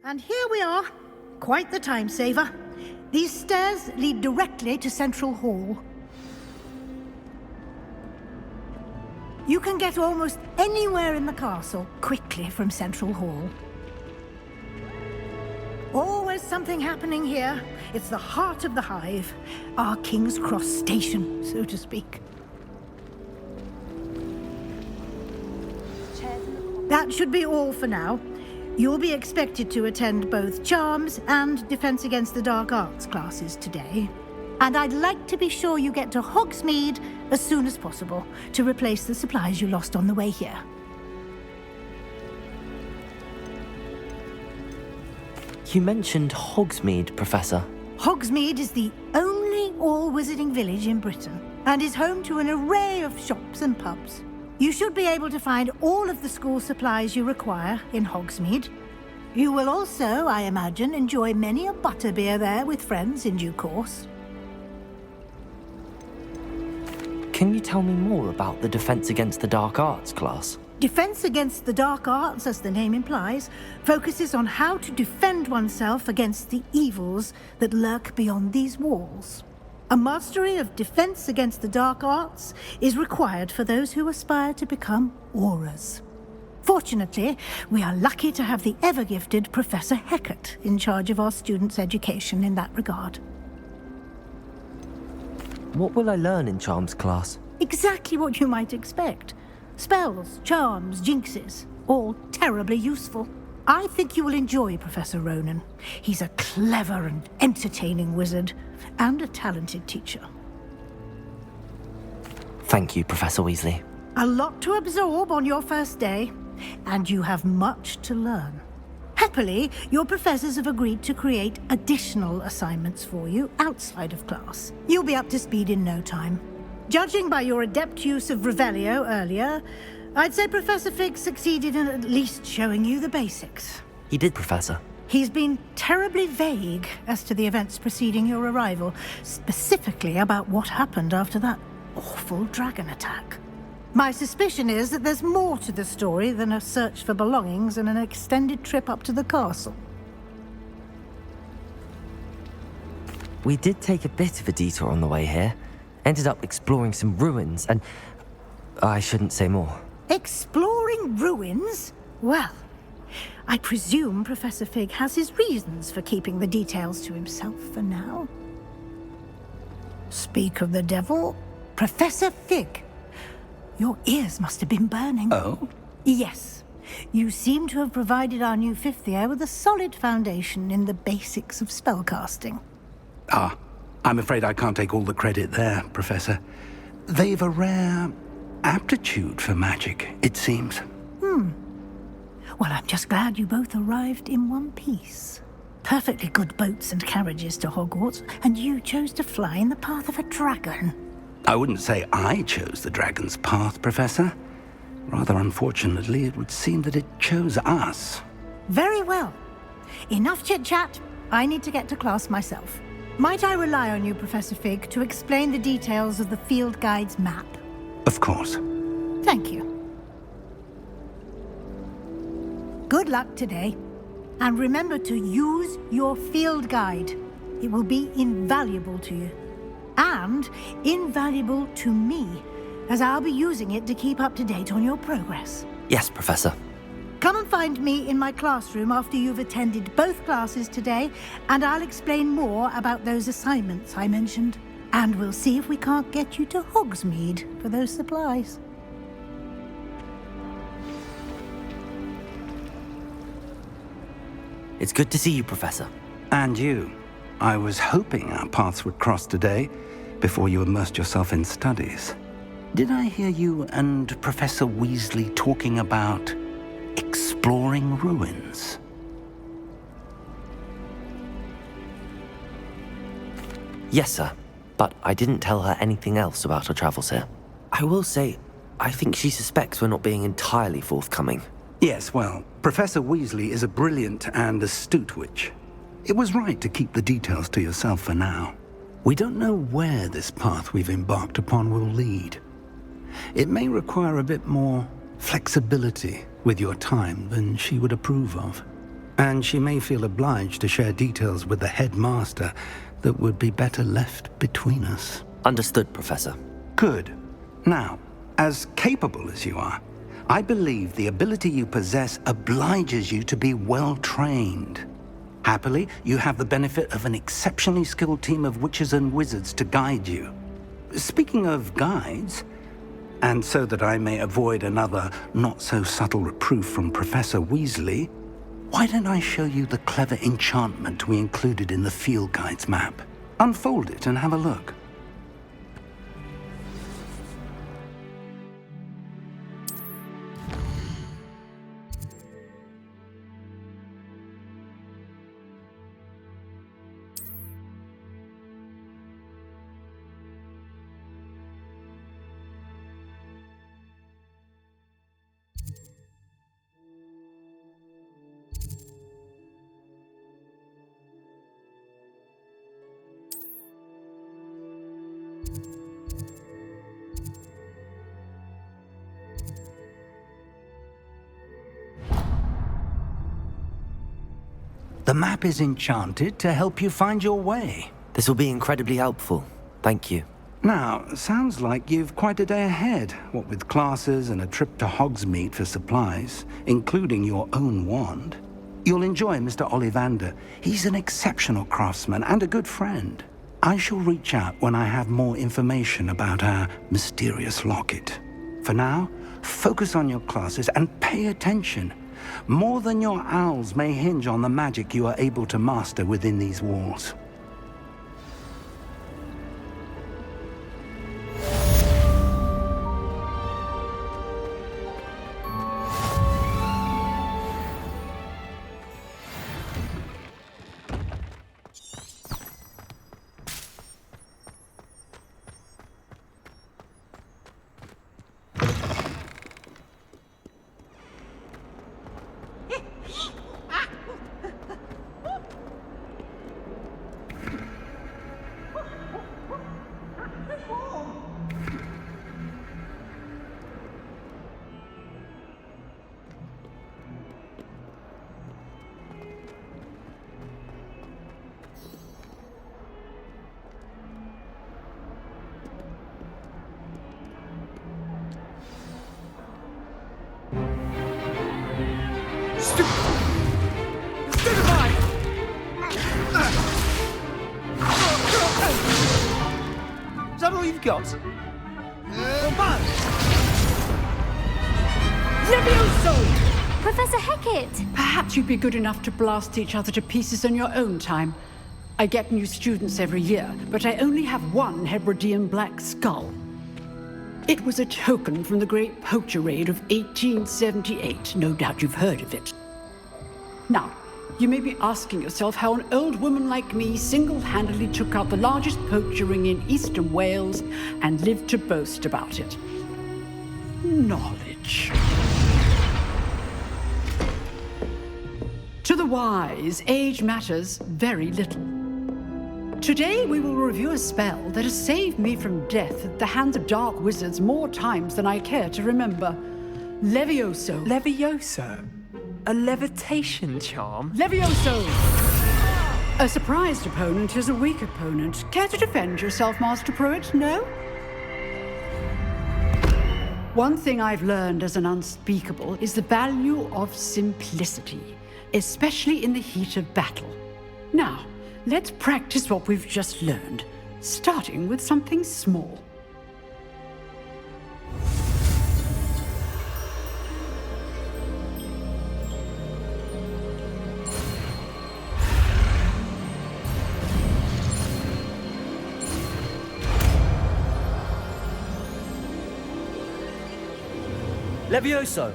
And here we are. Quite the time saver. These stairs lead directly to Central Hall. You can get almost anywhere in the castle quickly from Central Hall. Always something happening here. It's the heart of the hive. Our King's Cross station, so to speak. That should be all for now. You'll be expected to attend both Charms and Defense Against the Dark Arts classes today. And I'd like to be sure you get to Hogsmeade as soon as possible to replace the supplies you lost on the way here. You mentioned Hogsmeade, Professor. Hogsmeade is the only all-wizarding village in Britain and is home to an array of shops and pubs. You should be able to find all of the school supplies you require in Hogsmeade. You will also, I imagine, enjoy many a butterbeer there with friends in due course. Can you tell me more about the Defense Against the Dark Arts class? Defense Against the Dark Arts, as the name implies, focuses on how to defend oneself against the evils that lurk beyond these walls. A mastery of Defense Against the Dark Arts is required for those who aspire to become Aurors. Fortunately, we are lucky to have the ever-gifted Professor Hecat in charge of our students' education in that regard. What will I learn in Charms class? Exactly what you might expect. Spells, charms, jinxes, all terribly useful. I think you will enjoy Professor Ronan. He's a clever and entertaining wizard, and a talented teacher. Thank you, Professor Weasley. A lot to absorb on your first day, and you have much to learn. Happily, your professors have agreed to create additional assignments for you outside of class. You'll be up to speed in no time. Judging by your adept use of Revelio earlier, I'd say Professor Fig succeeded in at least showing you the basics. He did, Professor. He's been terribly vague as to the events preceding your arrival, specifically about what happened after that awful dragon attack. My suspicion is that there's more to the story than a search for belongings and an extended trip up to the castle. We did take a bit of a detour on the way here. Ended up exploring some ruins, and I shouldn't say more. Exploring ruins? Well, I presume Professor Fig has his reasons for keeping the details to himself for now. Speak of the devil, Professor Fig. Your ears must have been burning. Oh? Yes. You seem to have provided our new fifth year with a solid foundation in the basics of spellcasting. Ah, I'm afraid I can't take all the credit there, Professor. They've a rare aptitude for magic, it seems. Well, I'm just glad you both arrived in one piece. Perfectly good boats and carriages to Hogwarts, and you chose to fly in the path of a dragon. I wouldn't say I chose the dragon's path, Professor. Rather unfortunately, it would seem that it chose us. Very well. Enough chit-chat. I need to get to class myself. Might I rely on you, Professor Fig, to explain the details of the field guide's map? Of course. Thank you. Good luck today. And remember to use your field guide. It will be invaluable to you. And invaluable to me, as I'll be using it to keep up to date on your progress. Yes, Professor. Come and find me in my classroom after you've attended both classes today, and I'll explain more about those assignments I mentioned. And we'll see if we can't get you to Hogsmeade for those supplies. It's good to see you, Professor. And you. I was hoping our paths would cross today, before you immersed yourself in studies. Did I hear you and Professor Weasley talking about exploring ruins? Yes, sir. But I didn't tell her anything else about her travels here. I will say, I think she suspects we're not being entirely forthcoming. Yes, well, Professor Weasley is a brilliant and astute witch. It was right to keep the details to yourself for now. We don't know where this path we've embarked upon will lead. It may require a bit more flexibility with your time than she would approve of. And she may feel obliged to share details with the headmaster that would be better left between us. Understood, Professor. Good. Now, as capable as you are, I believe the ability you possess obliges you to be well trained. Happily, you have the benefit of an exceptionally skilled team of witches and wizards to guide you. Speaking of guides, And so that I may avoid another not-so-subtle reproof from Professor Weasley, why don't I show you the clever enchantment we included in the field guide's map? Unfold it and have a look. The map is enchanted to help you find your way. This will be incredibly helpful. Thank you. Now, sounds like you've quite a day ahead, what with classes and a trip to Hogsmeade for supplies, including your own wand. You'll enjoy Mr. Ollivander. He's an exceptional craftsman and a good friend. I shall reach out when I have more information about our mysterious locket. For now, focus on your classes and pay attention. More than your owls may hinge on the magic you are able to master within these walls. Is that all you've got? Levioso! Professor Hecat! Perhaps you'd be good enough to blast each other to pieces on your own time. I get new students every year, but I only have one Hebridean black skull. It was a token from the Great Poacher Raid of 1878. No doubt you've heard of it. Now, you may be asking yourself how an old woman like me single-handedly took out the largest poacher ring in eastern Wales and lived to boast about it. Knowledge. To the wise, age matters very little. Today we will review a spell that has saved me from death at the hands of dark wizards more times than I care to remember. Levioso. Levioso? A levitation charm? Levioso! A surprised opponent is a weak opponent. Care to defend yourself, Master Pruitt? No? One thing I've learned as an unspeakable is the value of simplicity, especially in the heat of battle. Now, let's practice what we've just learned, starting with something small. Levioso!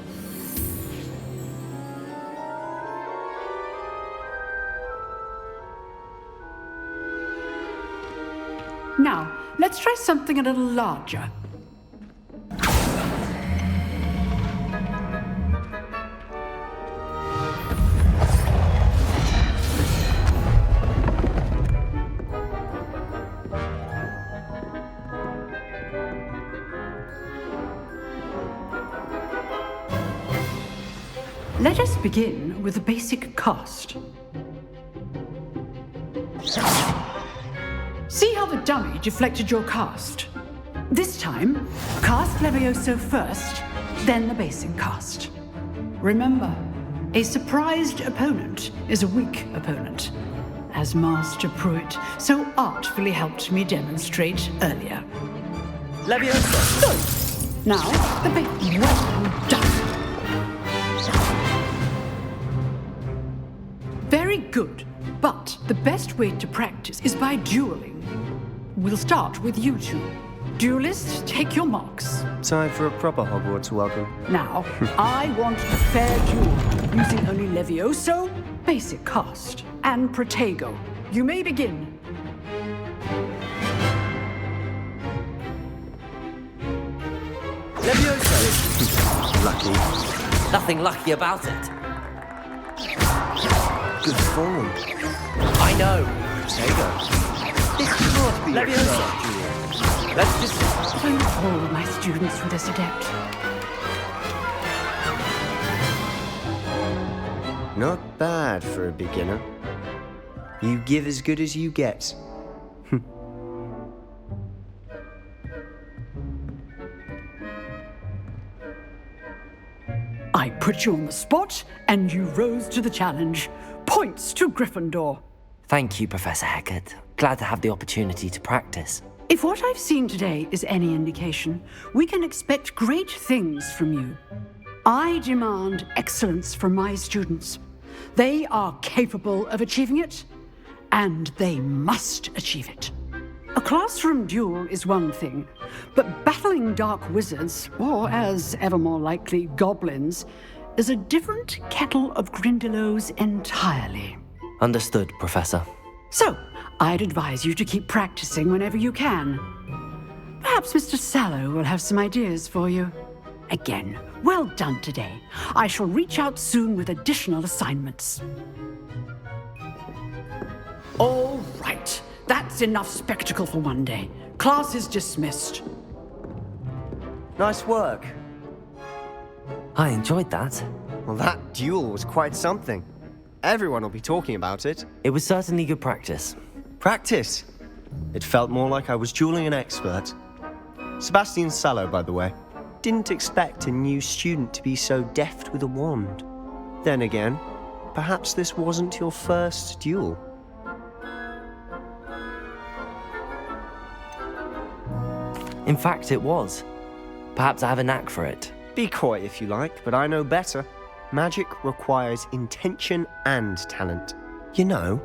Now, let's try something a little larger. Let us begin with a basic cast. See how the dummy deflected your cast? This time, cast Levioso first, then the basic cast. Remember, a surprised opponent is a weak opponent, as Master Pruitt so artfully helped me demonstrate earlier. Levioso! Now, the big well done. Very good. But the best way to practice is by dueling. We'll start with you two. Duelists, take your marks. Time for a proper Hogwarts welcome. Now, I want a fair duel, using only Levioso, basic cast, and Protego. You may begin. Levioso! Lucky. Nothing lucky about it. Good form. I know. Protego. This can't be Levioso. a duel. Let's just... Don't hold my students with this adept. Not bad for a beginner. You give as good as you get. I put you on the spot, and you rose to the challenge. Points to Gryffindor. Thank you, Professor Hecat. Glad to have the opportunity to practice. If what I've seen today is any indication, we can expect great things from you. I demand excellence from my students. They are capable of achieving it, and they must achieve it. A classroom duel is one thing, but battling dark wizards, or as ever more likely, goblins, is a different kettle of Grindylows entirely. Understood, Professor. So, I'd advise you to keep practicing whenever you can. Perhaps Mr. Sallow will have some ideas for you. Again, well done today. I shall reach out soon with additional assignments. All right. That's enough spectacle for one day. Class is dismissed. Nice work. I enjoyed that. Well, that duel was quite something. Everyone will be talking about it. It was certainly good practice. Practice? It felt more like I was dueling an expert. Sebastian Sallow, by the way. Didn't expect a new student to be so deft with a wand. Then again, perhaps this wasn't your first duel. In fact, it was. Perhaps I have a knack for it. Be coy if you like, but I know better. Magic requires intention and talent. You know,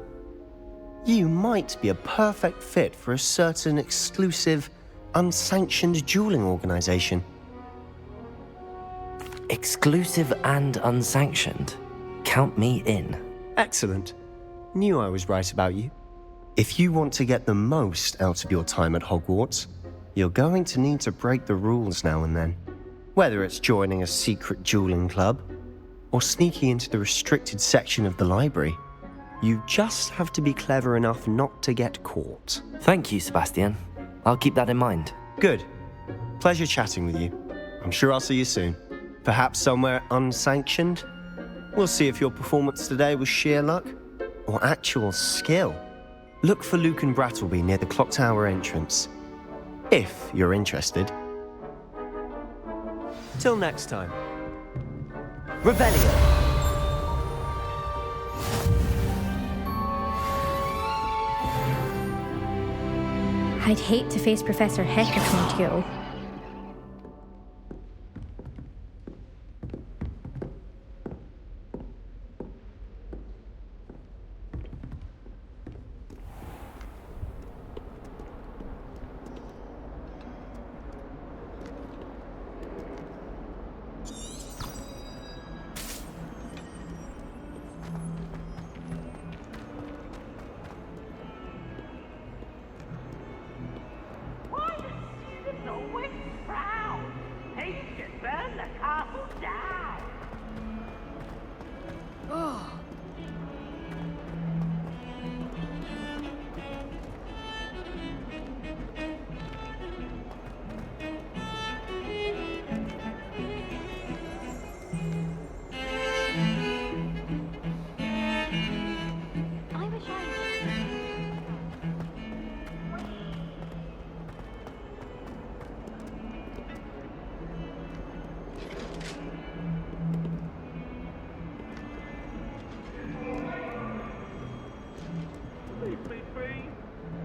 you might be a perfect fit for a certain exclusive, unsanctioned dueling organization. Exclusive and unsanctioned? Count me in. Excellent. Knew I was right about you. If you want to get the most out of your time at Hogwarts, you're going to need to break the rules now and then. Whether it's joining a secret dueling club, or sneaking into the restricted section of the library, you just have to be clever enough not to get caught. Thank you, Sebastian. I'll keep that in mind. Good. Pleasure chatting with you. I'm sure I'll see you soon. Perhaps somewhere unsanctioned? We'll see if your performance today was sheer luck or actual skill. Look for Luke and Brattleby near the clock tower entrance, if you're interested. Till next time. Revelio! I'd hate to face Professor Hecat on duel.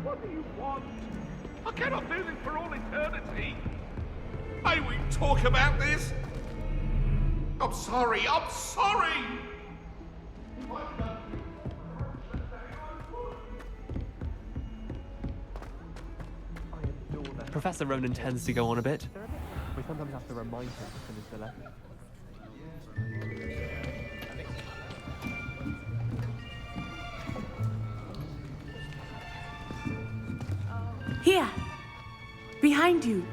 What do you want? I cannot do this for all eternity. May we talk about this? I'm sorry, I'm sorry! Professor Ronan tends to go on a bit. We sometimes have to remind him to finish the lesson. Here! Behind you!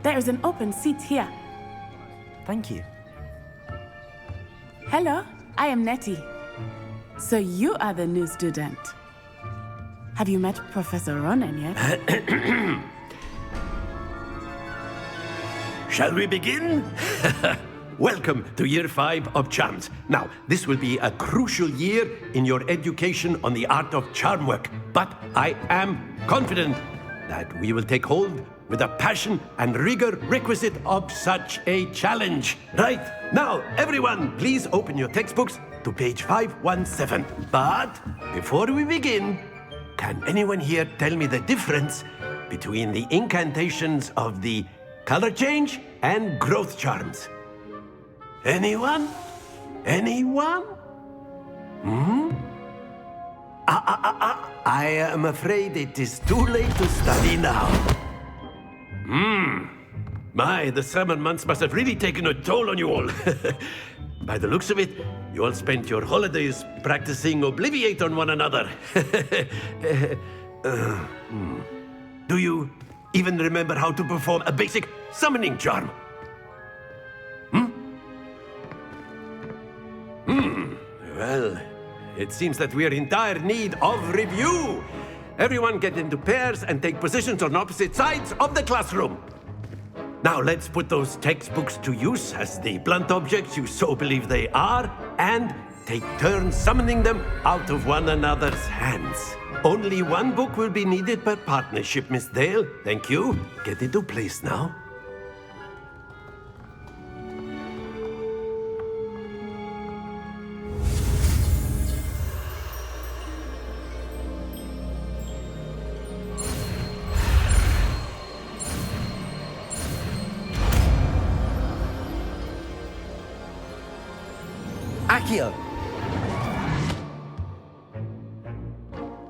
There is an open seat here. Thank you. Hello, I am Nettie. So you are the new student. Have you met Professor Ronan yet? Shall we begin? Welcome to Year 5 of Charms. Now, this will be a crucial year in your education on the art of charm work, but I am confident that we will take hold with the passion and rigor requisite of such a challenge. Right, now, everyone, please open your textbooks to page 517. But before we begin, can anyone here tell me the difference between the incantations of the color change and growth charms? Anyone? Anyone? I am afraid it is too late to study now. My, the summer months must have really taken a toll on you all. By the looks of it, you all spent your holidays practicing Obliviate on one another. Do you even remember how to perform a basic summoning charm? Well, it seems that we are in dire need of review. Everyone get into pairs and take positions on opposite sides of the classroom. Now let's put those textbooks to use as the blunt objects you so believe they are, and take turns summoning them out of one another's hands. Only one book will be needed per partnership, Miss Dale. Thank you. Get into place now. Accio!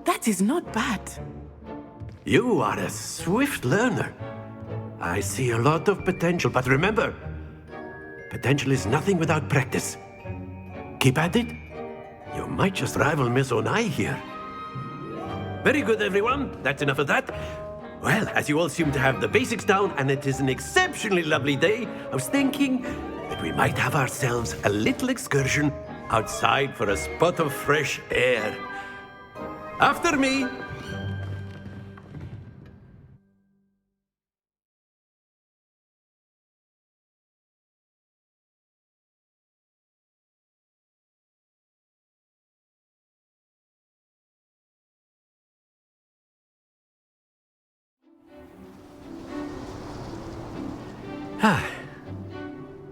That is not bad. You are a swift learner. I see a lot of potential, but remember, potential is nothing without practice. Keep at it. You might just rival Miss Onai here. Very good, everyone. That's enough of that. Well, as you all seem to have the basics down, and it is an exceptionally lovely day, I was thinking that we might have ourselves a little excursion outside for a spot of fresh air. After me.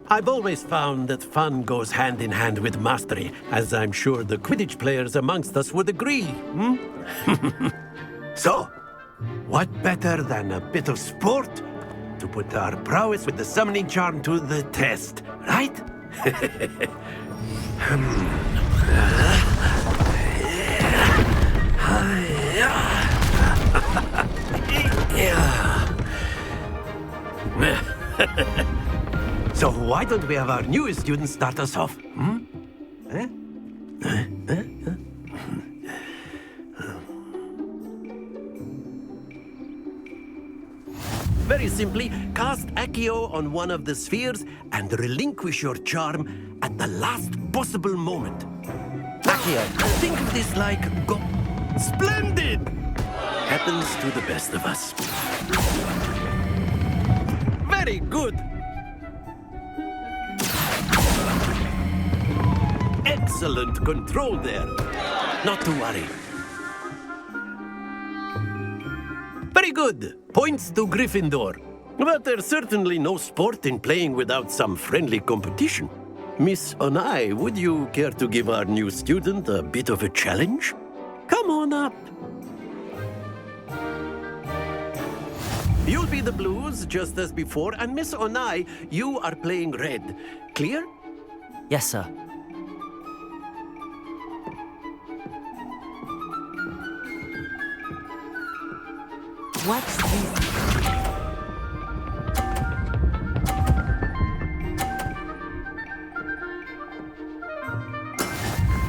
I've always found that fun goes hand in hand with mastery, as I'm sure the Quidditch players amongst us would agree. So, what better than a bit of sport to put our prowess with the summoning charm to the test, right? So why don't we have our newest student start us off? Very simply, cast Accio on one of the spheres and relinquish your charm at the last possible moment. Accio, think of this like Splendid! Happens to the best of us. Very good! Excellent control there. Not to worry. Very good. Points to Gryffindor. But there's certainly no sport in playing without some friendly competition. Miss Onai, would you care to give our new student a bit of a challenge? Come on up. You'll be the blues, just as before, and Miss Onai, you are playing red. Clear? Yes, sir. What's this?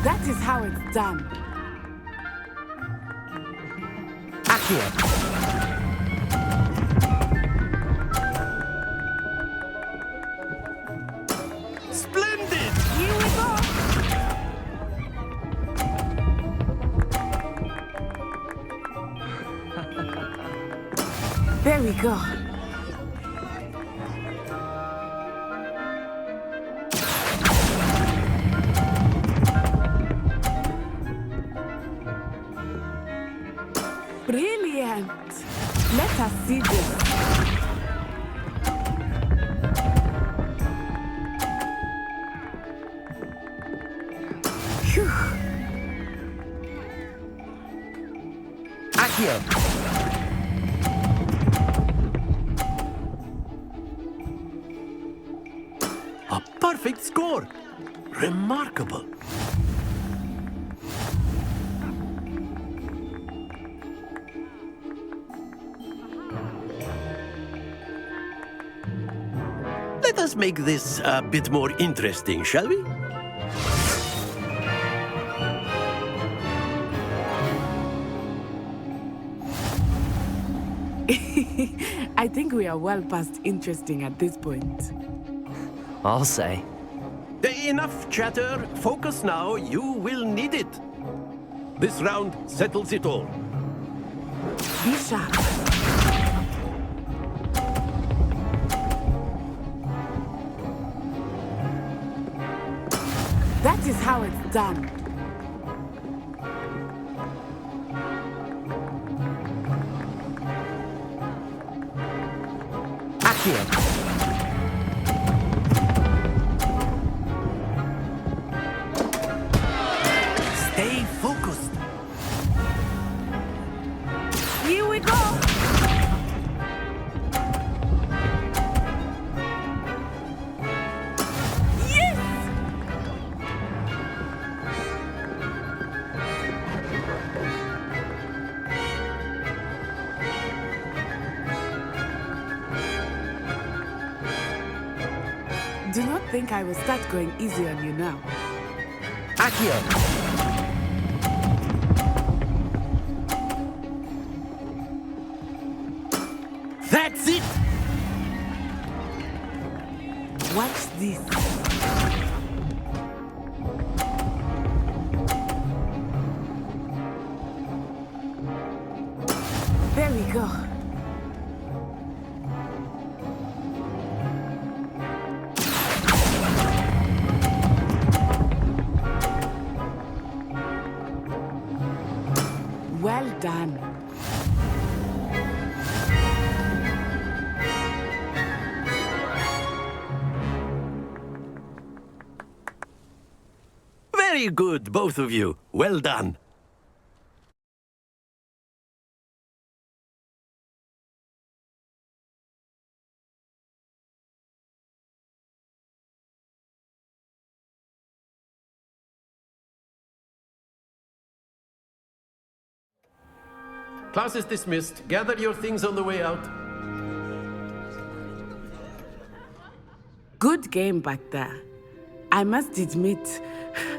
That is how it's done. Accio. Splendid! Here we go! There we go. Brilliant! Let us see this. Phew. Accio. A perfect score! Remarkable! Let us make this a bit more interesting, shall we? I think we are well past interesting at this point. I'll say. Enough chatter. Focus now. You will need it. This round settles it all. Be sharp. That is how it's done. Accio. Stay focused. Here we go. Yes! Do not think I will start going easy on you now. Accio. That's it! Watch this. There we go. Well done. Very good, both of you. Well done. Class is dismissed. Gather your things on the way out. Good game back there. I must admit,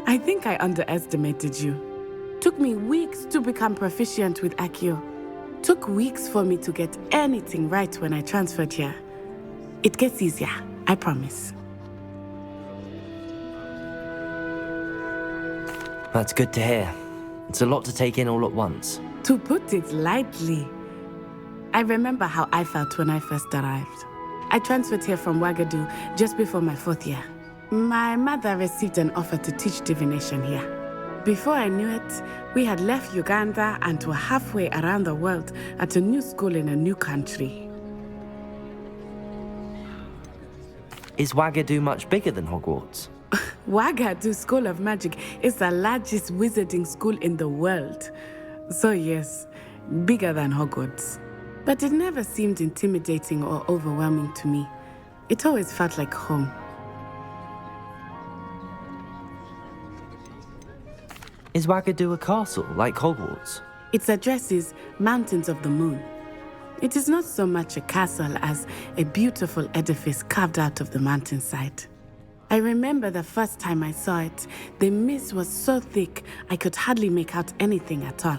I think I underestimated you. Took me weeks to become proficient with Accio. Took weeks for me to get anything right when I transferred here. It gets easier, I promise. That's good to hear. It's a lot to take in all at once. To put it lightly, I remember how I felt when I first arrived. I transferred here from Ouagadougou just before my 4th year. My mother received an offer to teach divination here. Before I knew it, we had left Uganda and were halfway around the world at a new school in a new country. Is Ouagadougou much bigger than Hogwarts? Ouagadougou School of Magic is the largest wizarding school in the world. So yes, bigger than Hogwarts. But it never seemed intimidating or overwhelming to me. It always felt like home. Is Wagadu a castle, like Hogwarts? Its address is Mountains of the Moon. It is not so much a castle as a beautiful edifice carved out of the mountainside. I remember the first time I saw it, the mist was so thick I could hardly make out anything at all.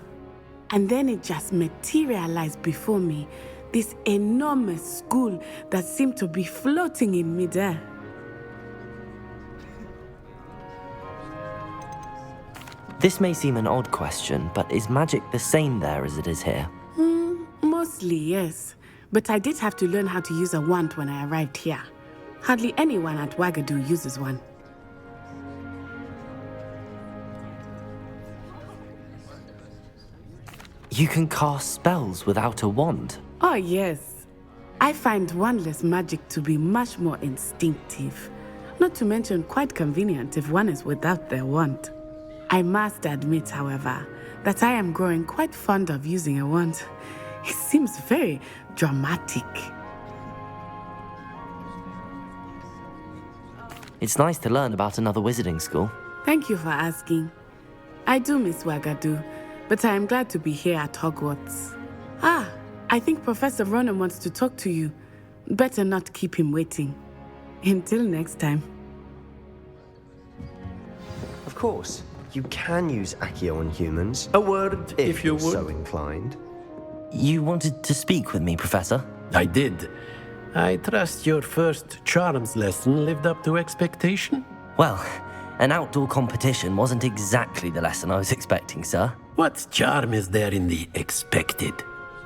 And then it just materialized before me, this enormous school that seemed to be floating in midair. This may seem an odd question, but is magic the same there as it is here? Mostly, yes. But I did have to learn how to use a wand when I arrived here. Hardly anyone at Wagadu uses one. You can cast spells without a wand? Oh, yes. I find wandless magic to be much more instinctive. Not to mention quite convenient if one is without their wand. I must admit, however, that I am growing quite fond of using a wand. It seems very dramatic. It's nice to learn about another wizarding school. Thank you for asking. I do miss Wagadu, but I am glad to be here at Hogwarts. I think Professor Ronan wants to talk to you. Better not keep him waiting. Until next time. Of course, you can use Accio on humans. A word, if you you're would. so inclined. You wanted to speak with me, Professor? I did. I trust your first charms lesson lived up to expectation? Well, an outdoor competition wasn't exactly the lesson I was expecting, sir. What charm is there in the expected?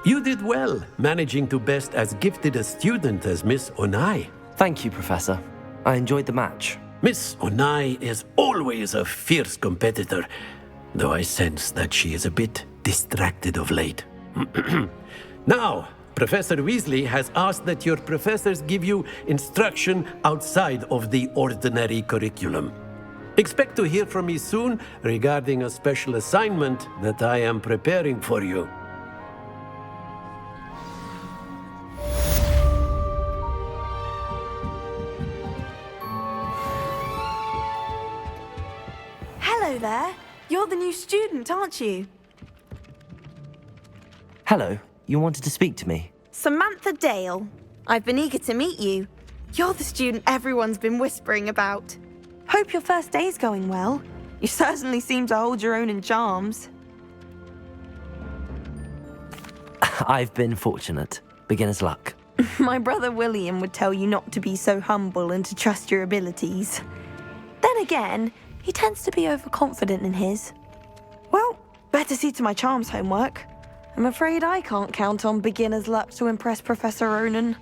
You did well, managing to best as gifted a student as Miss Onai. Thank you, Professor. I enjoyed the match. Miss Onai is always a fierce competitor, though I sense that she is a bit distracted of late. Now, Professor Weasley has asked that your professors give you instruction outside of the ordinary curriculum. Expect to hear from me soon regarding a special assignment that I am preparing for you. Hello there. You're the new student, aren't you? Hello. You wanted to speak to me? Samantha Dale. I've been eager to meet you. You're the student everyone's been whispering about. Hope your first day's going well. You certainly seem to hold your own in charms. I've been fortunate. Beginner's luck. My brother William would tell you not to be so humble and to trust your abilities. Then again, he tends to be overconfident in his. Well, better see to my charms homework. I'm afraid I can't count on beginner's luck to impress Professor Ronan.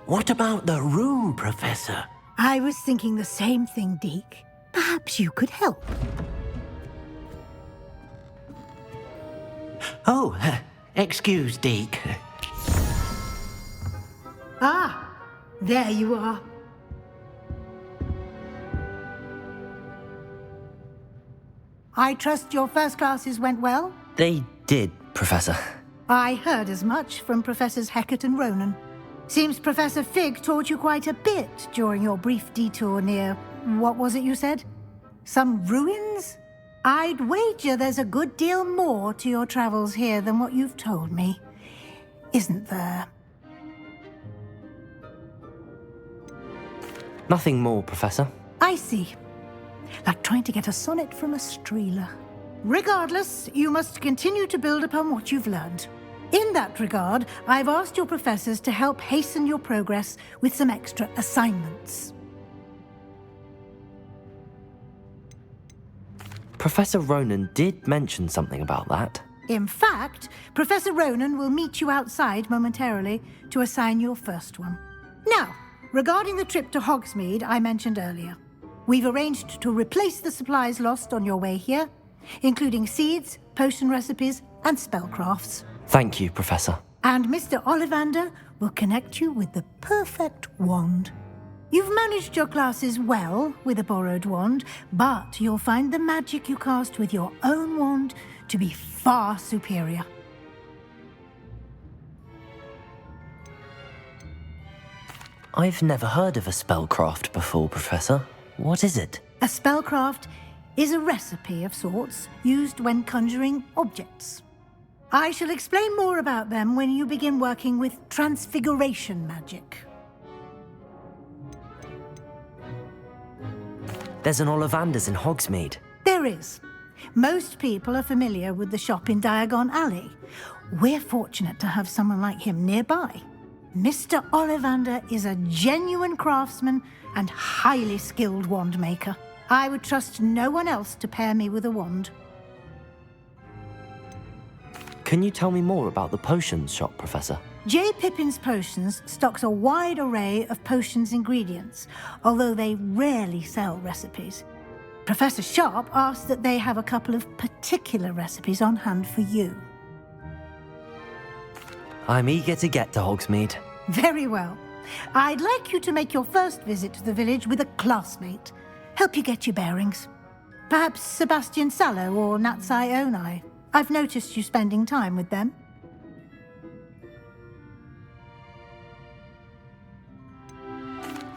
What about the room, Professor? I was thinking the same thing, Deke. Perhaps you could help. Oh, excuse, Deke. Ah, there you are. I trust your first classes went well? They did, Professor. I heard as much from Professors Hecat and Ronan. Seems Professor Fig taught you quite a bit during your brief detour near... what was it you said? Some ruins? I'd wager there's a good deal more to your travels here than what you've told me. Isn't there? Nothing more, Professor. I see. Like trying to get a sonnet from a streeler. Regardless, you must continue to build upon what you've learned. In that regard, I've asked your professors to help hasten your progress with some extra assignments. Professor Ronan did mention something about that. In fact, Professor Ronan will meet you outside momentarily to assign your first one. Now, regarding the trip to Hogsmeade I mentioned earlier, we've arranged to replace the supplies lost on your way here, including seeds, potion recipes, and spellcrafts. Thank you, Professor. And Mr. Ollivander will connect you with the perfect wand. You've managed your classes well with a borrowed wand, but you'll find the magic you cast with your own wand to be far superior. I've never heard of a spellcraft before, Professor. What is it? A spellcraft is a recipe of sorts used when conjuring objects. I shall explain more about them when you begin working with transfiguration magic. There's an Ollivander's in Hogsmeade. There is. Most people are familiar with the shop in Diagon Alley. We're fortunate to have someone like him nearby. Mr. Ollivander is a genuine craftsman and highly skilled wand maker. I would trust no one else to pair me with a wand. Can you tell me more about the potions shop, Professor? J. Pippin's Potions stocks a wide array of potions ingredients, although they rarely sell recipes. Professor Sharp asked that they have a couple of particular recipes on hand for you. I'm eager to get to Hogsmeade. Very well. I'd like you to make your first visit to the village with a classmate. Help you get your bearings. Perhaps Sebastian Sallow or Natsai Onai. I've noticed you spending time with them.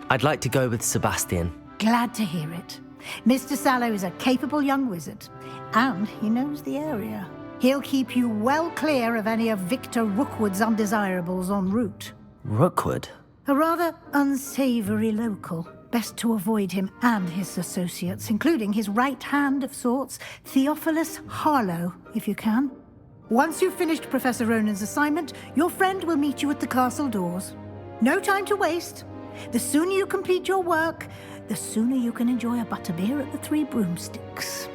I'd like to go with Sebastian. Glad to hear it. Mr. Sallow is a capable young wizard, and he knows the area. He'll keep you well clear of any of Victor Rookwood's undesirables en route. Rookwood? A rather unsavory local. Best to avoid him and his associates, including his right hand of sorts, Theophilus Harlow, if you can. Once you've finished Professor Ronan's assignment, your friend will meet you at the castle doors. No time to waste. The sooner you complete your work, the sooner you can enjoy a butterbeer at the Three Broomsticks.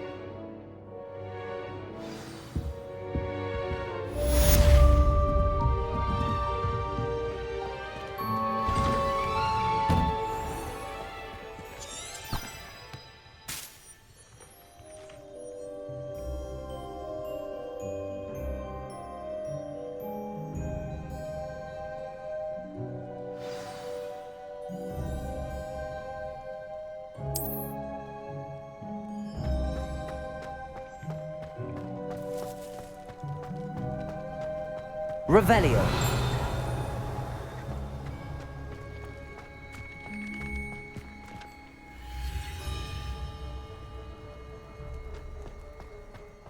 Revelio.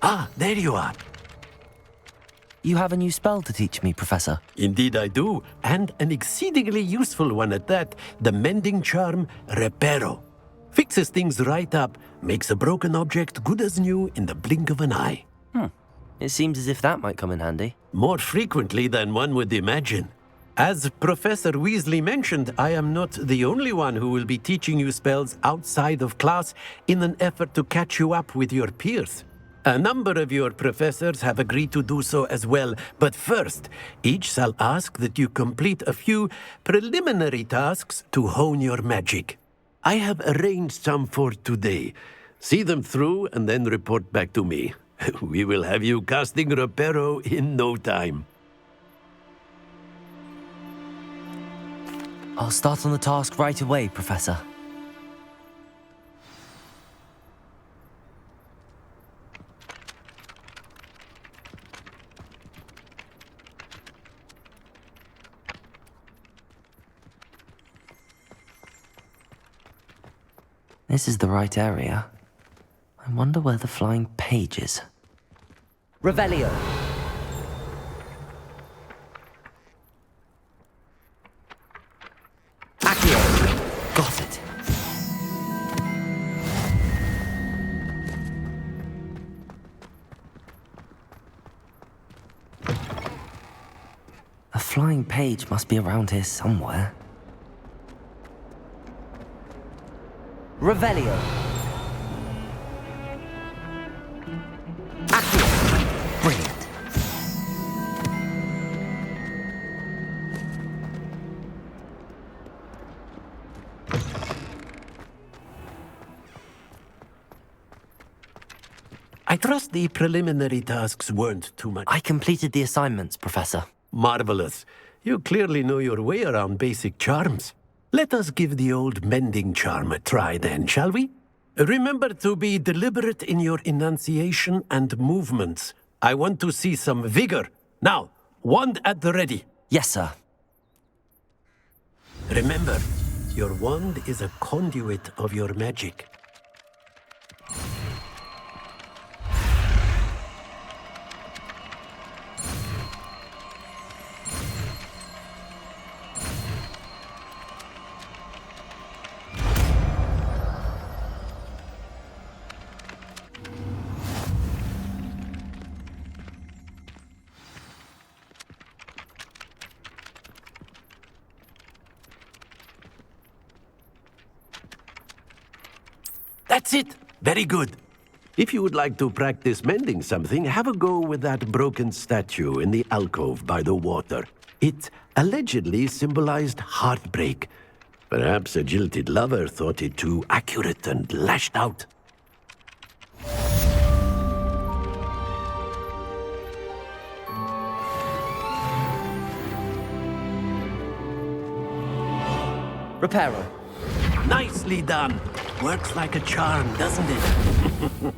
Ah, there you are. You have a new spell to teach me, Professor. Indeed I do, and an exceedingly useful one at that. The mending charm, Reparo. Fixes things right up, makes a broken object good as new in the blink of an eye. It seems as if that might come in handy. More frequently than one would imagine. As Professor Weasley mentioned, I am not the only one who will be teaching you spells outside of class in an effort to catch you up with your peers. A number of your professors have agreed to do so as well, but first, each shall ask that you complete a few preliminary tasks to hone your magic. I have arranged some for today. See them through and then report back to me. We will have you casting Reparo in no time. I'll start on the task right away, Professor. This is the right area. I wonder where the flying page is. Revelio! Accio! Got it. A flying page must be around here somewhere. Revelio. Accio. Brilliant. I trust the preliminary tasks weren't too much. I completed the assignments, Professor. Marvelous. You clearly know your way around basic charms. Let us give the old mending charm a try then, shall we? Remember to be deliberate in your enunciation and movements. I want to see some vigor. Now, wand at the ready. Yes, sir. Remember, your wand is a conduit of your magic. That's it. Very good. If you would like to practice mending something, have a go with that broken statue in the alcove by the water. It allegedly symbolized heartbreak. Perhaps a jilted lover thought it too accurate and lashed out. Reparo. Nicely done. Works like a charm, doesn't it?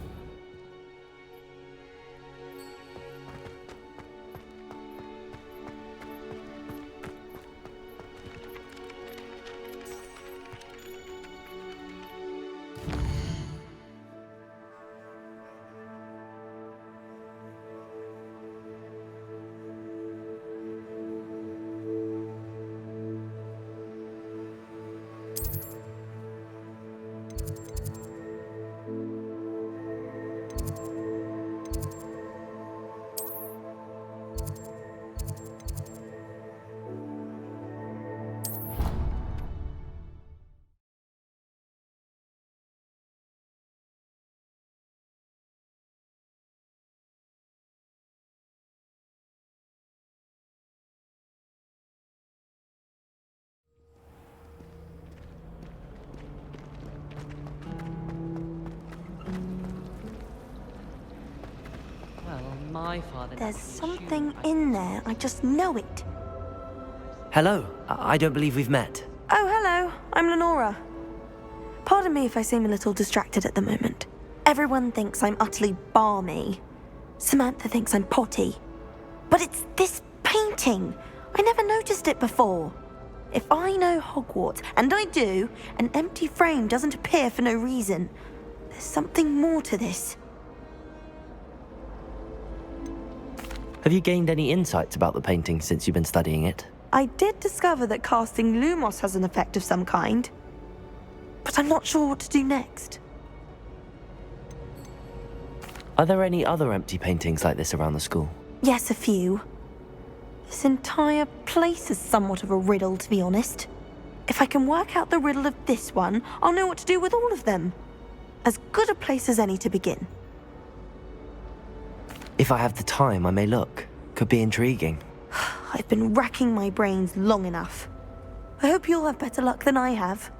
My father. There's something in there. I just know it. Hello. I don't believe we've met. Oh, hello. I'm Lenora. Pardon me if I seem a little distracted at the moment. Everyone thinks I'm utterly balmy. Samantha thinks I'm potty. But it's this painting. I never noticed it before. If I know Hogwarts, and I do, an empty frame doesn't appear for no reason. There's something more to this. Have you gained any insights about the painting since you've been studying it? I did discover that casting Lumos has an effect of some kind. But I'm not sure what to do next. Are there any other empty paintings like this around the school? Yes, a few. This entire place is somewhat of a riddle, to be honest. If I can work out the riddle of this one, I'll know what to do with all of them. As good a place as any to begin. If I have the time, I may look. Could be intriguing. I've been racking my brains long enough. I hope you'll have better luck than I have.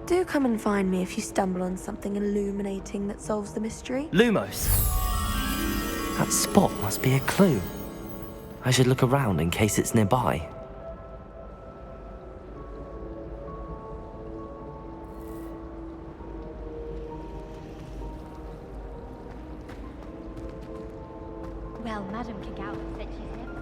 Do come and find me if you stumble on something illuminating that solves the mystery. Lumos! That spot must be a clue. I should look around in case it's nearby. Well, Madame Kagawa said she's never...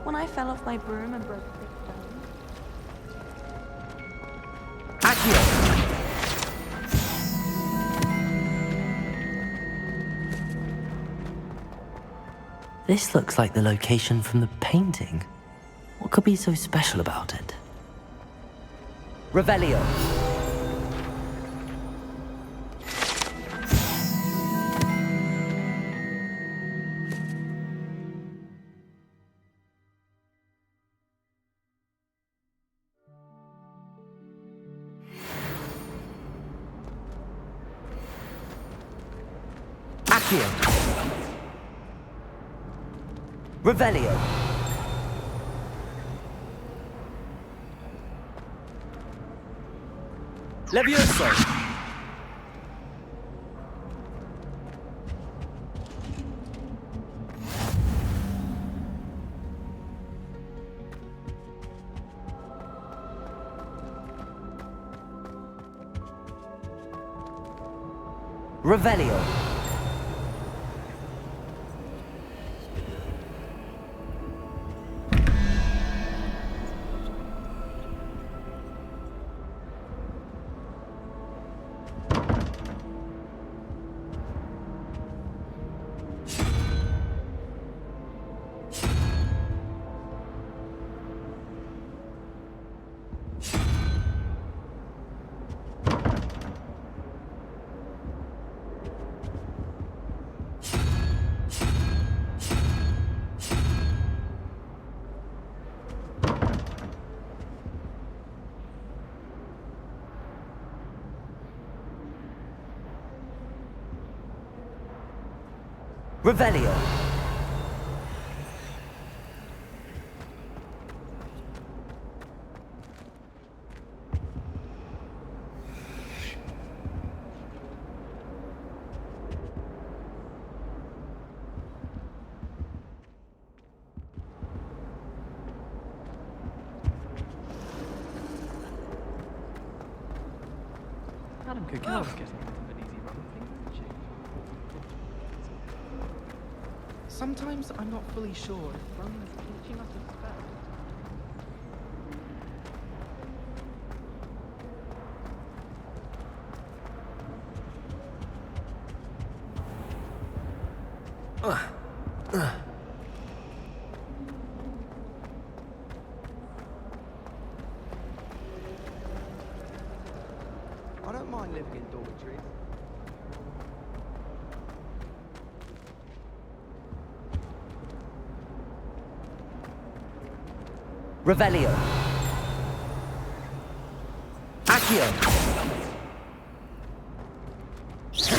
When I fell off my broom and broke a big stone. This looks like the location from the painting. What could be so special about it? Revelio. Accio. Revelio. Levioso. Revelio. Revelio. Madame Kagawa's getting a bit of an easy run of things, isn't she? Sometimes I'm not fully sure if Rowling is teaching us respect. I don't mind living in dormitories. Revelio. Accio. Was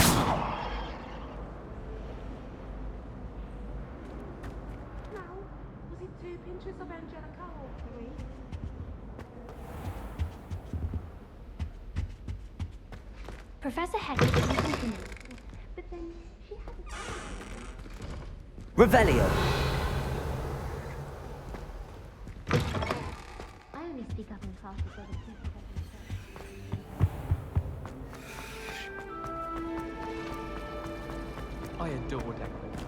it 2 pinches of Angelica or 3? Professor Hecker didn't compliment, but then she hadn't. Revelio. I only speak up in class with other people. I adore decorating.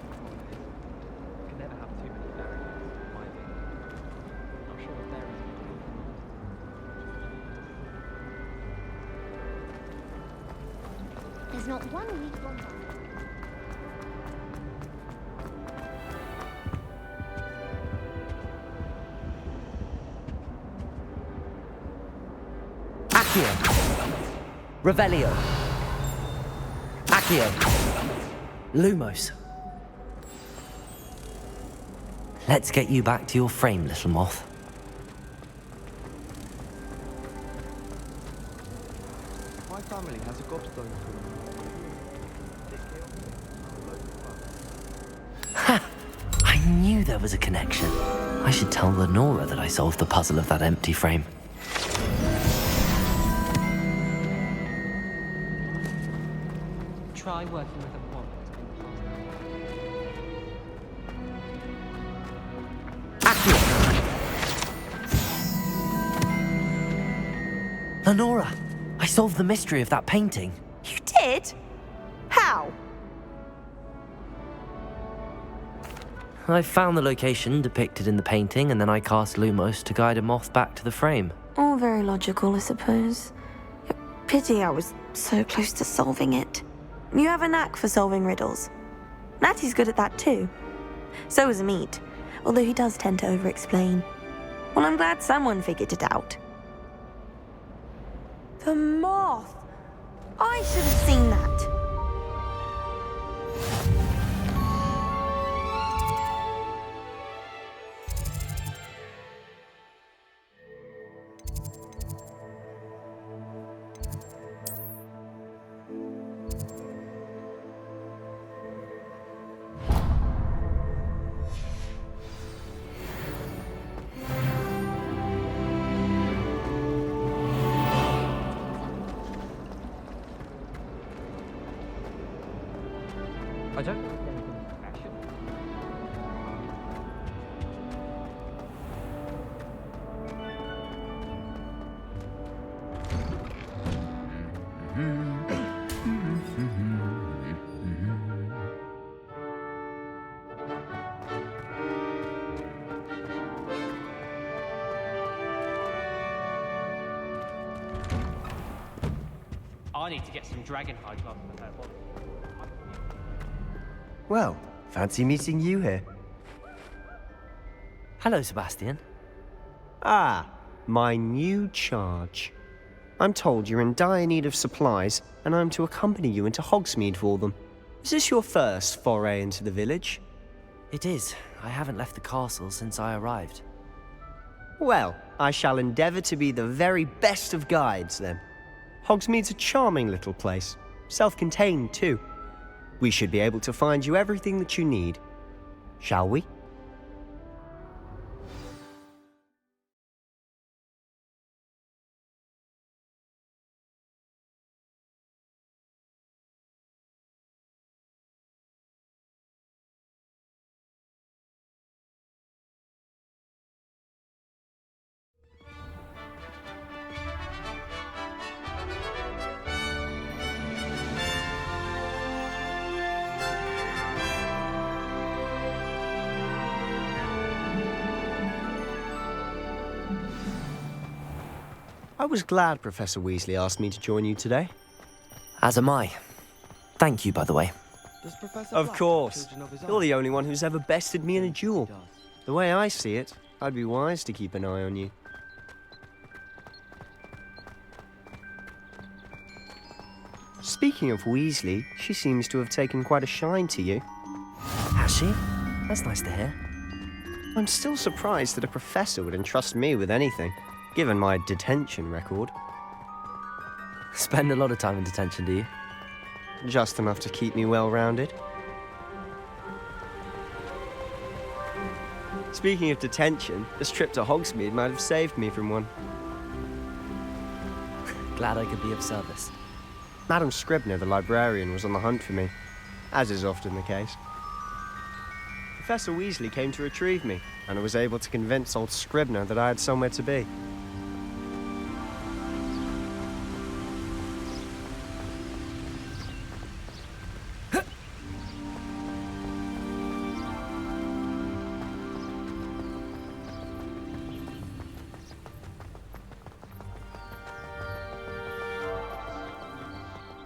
Can never have too many fairies, in my opinion. I'm sure the fairies would do. There's not one weak one. Accio. Revelio. Accio. Lumos. Let's get you back to your frame, little moth. family has a gobstone I knew there was a connection. I should tell Lenora that I solved the puzzle of that empty frame. Try working with a wand Lenora, I solved the mystery of that painting. You did? How? I found the location depicted in the painting, and then I cast Lumos to guide a moth back to the frame. All very logical, I suppose. Pity I was so close to solving it. You have a knack for solving riddles. Natty's good at that too. So is Amit, although he does tend to over-explain. Well, I'm glad someone figured it out. The moth! I should have seen that. I don't think anything special. I need to get some dragon hide rather than her body. Well, fancy meeting you here. Hello, Sebastian. Ah, my new charge. I'm told you're in dire need of supplies, and I'm to accompany you into Hogsmeade for them. Is this your first foray into the village? It is. I haven't left the castle since I arrived. Well, I shall endeavour to be the very best of guides, then. Hogsmeade's a charming little place, self-contained too. We should be able to find you everything that you need. Shall we? I was glad Professor Weasley asked me to join you today. As am I. Thank you, by the way. Of course. You're the only one who's ever bested me in a duel. The way I see it, I'd be wise to keep an eye on you. Speaking of Weasley, she seems to have taken quite a shine to you. Has she? That's nice to hear. I'm still surprised that a professor would entrust me with anything, given my detention record. Spend a lot of time in detention, do you? Just enough to keep me well-rounded. Speaking of detention, this trip to Hogsmeade might have saved me from one. Glad I could be of service. Madam Scribner, the librarian, was on the hunt for me, as is often the case. Professor Weasley came to retrieve me, and I was able to convince old Scribner that I had somewhere to be.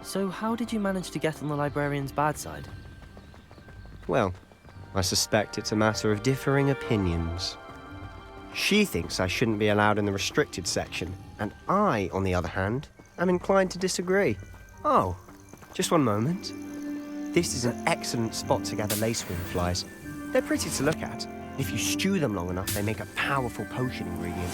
So how did you manage to get on the librarian's bad side? Well, I suspect it's a matter of differing opinions. She thinks I shouldn't be allowed in the restricted section, and I, on the other hand, am inclined to disagree. Oh, just one moment. This is an excellent spot to gather lacewing flies. They're pretty to look at. If you stew them long enough, they make a powerful potion ingredient.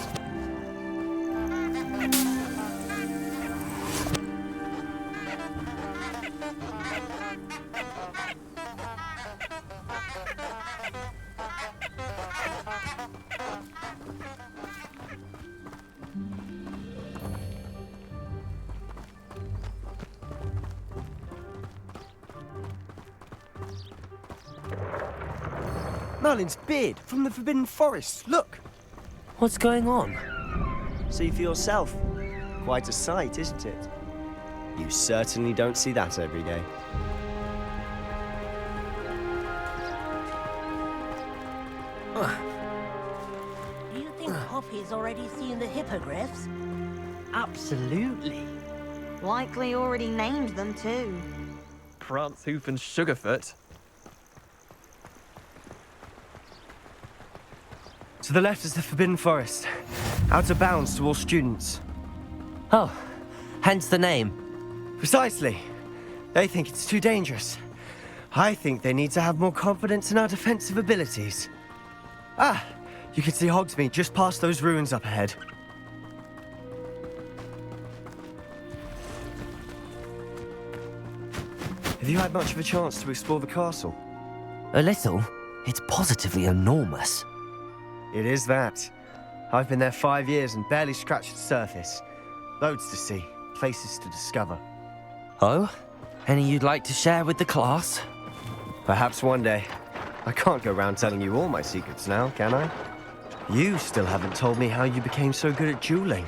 Merlin's beard from the Forbidden Forest. Look! What's going on? See for yourself. Quite a sight, isn't it? You certainly don't see that every day. Do you think Poppy's already seen the hippogriffs? Absolutely. Likely already named them too. Prance, Hoof, and Sugarfoot. To the left is the Forbidden Forest. Out of bounds to all students. Oh, hence the name. Precisely. They think it's too dangerous. I think they need to have more confidence in our defensive abilities. Ah, you can see Hogsmeade just past those ruins up ahead. Have you had much of a chance to explore the castle? A little. It's positively enormous. It is that. I've been there 5 years and barely scratched the surface. Loads to see, places to discover. Oh? Any you'd like to share with the class? Perhaps one day. I can't go around telling you all my secrets now, can I? You still haven't told me how you became so good at dueling.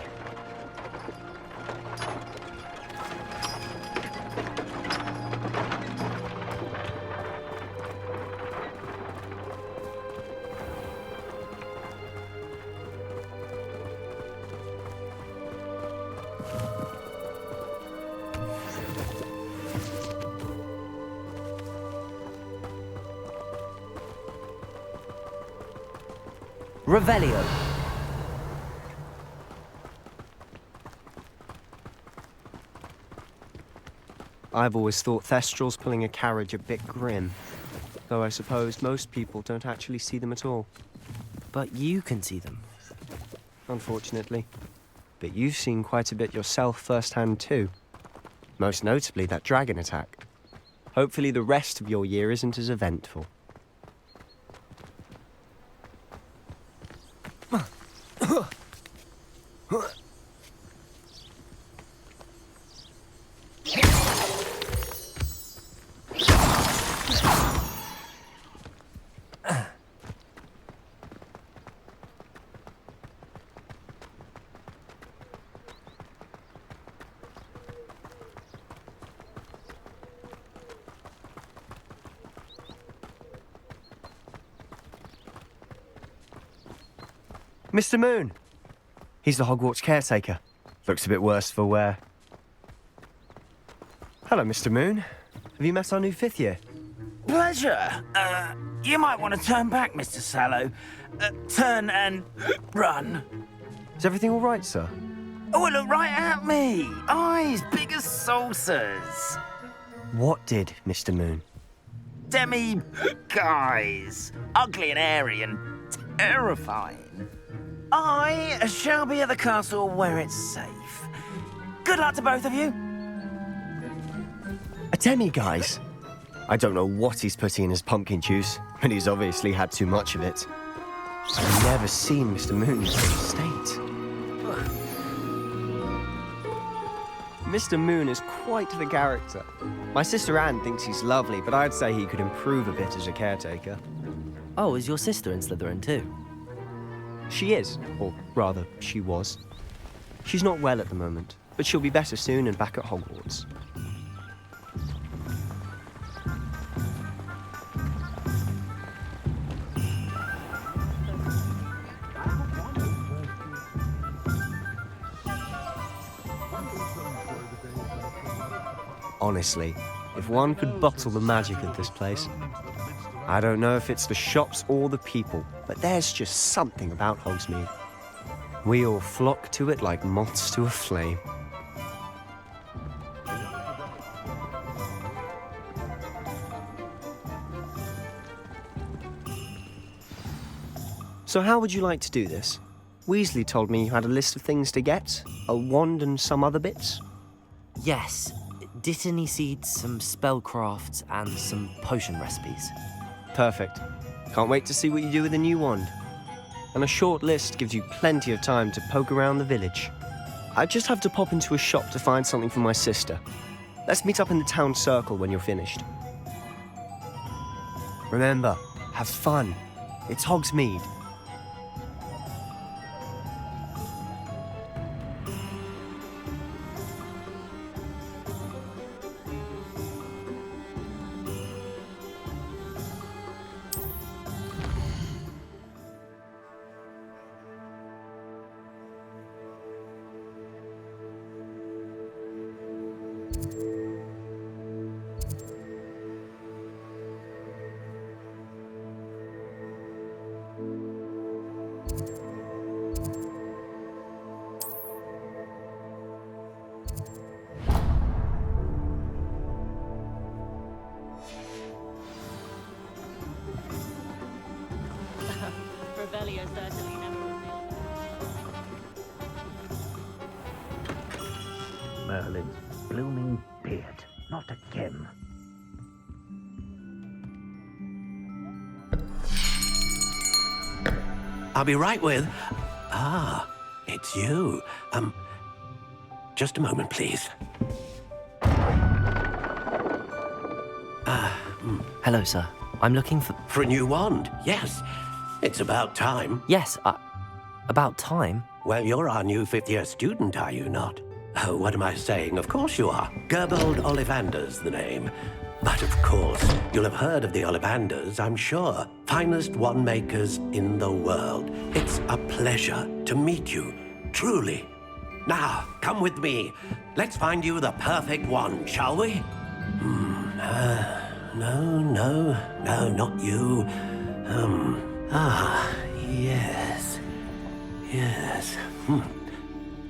Revelio. I've always thought Thestrals pulling a carriage a bit grim. Though I suppose most people don't actually see them at all. But you can see them. Unfortunately. But you've seen quite a bit yourself firsthand too. Most notably that dragon attack. Hopefully the rest of your year isn't as eventful. Mr. Moon! He's the Hogwarts caretaker. Looks a bit worse for wear. Hello, Mr. Moon. Have you met our new 5th year? Pleasure. You might want to turn back, Mr. Sallow. Turn and run. Is everything all right, sir? Oh, look right at me. Eyes big as saucers. What did, Mr. Moon? Guys. Ugly and airy and terrifying. I shall be at the castle where it's safe. Good luck to both of you. A demi-guise? I don't know what he's putting in his pumpkin juice, but he's obviously had too much of it. I've never seen Mr. Moon in such a state. Mr. Moon is quite the character. My sister Anne thinks he's lovely, but I'd say he could improve a bit as a caretaker. Oh, is your sister in Slytherin too? She is, or rather, she was. She's not well at the moment, but she'll be better soon and back at Hogwarts. Honestly, if one could bottle the magic of this place. I don't know if it's the shops or the people, but there's just something about Hogsmeade. We all flock to it like moths to a flame. So how would you like to do this? Weasley told me you had a list of things to get, a wand and some other bits. Yes. Dittany seeds, some spellcrafts, and some potion recipes. Perfect. Can't wait to see what you do with the new wand. And a short list gives you plenty of time to poke around the village. I just have to pop into a shop to find something for my sister. Let's meet up in the town circle when you're finished. Remember, have fun. It's Hogsmeade. Revelio certainly never revealed. Merlin's blooming beard. Not again. I'll be right with... Ah, it's you. Just a moment, please. Hello, sir. I'm looking for... For a new wand, yes. It's about time. Yes, about time? Well, you're our new fifth-year student, are you not? Oh, what am I saying? Of course you are. Gerbold Ollivander's the name. But of course, you'll have heard of the Ollivanders, I'm sure. Finest wand makers in the world. It's a pleasure to meet you, truly. Now, come with me. Let's find you the perfect wand, shall we? No, not you. Yes.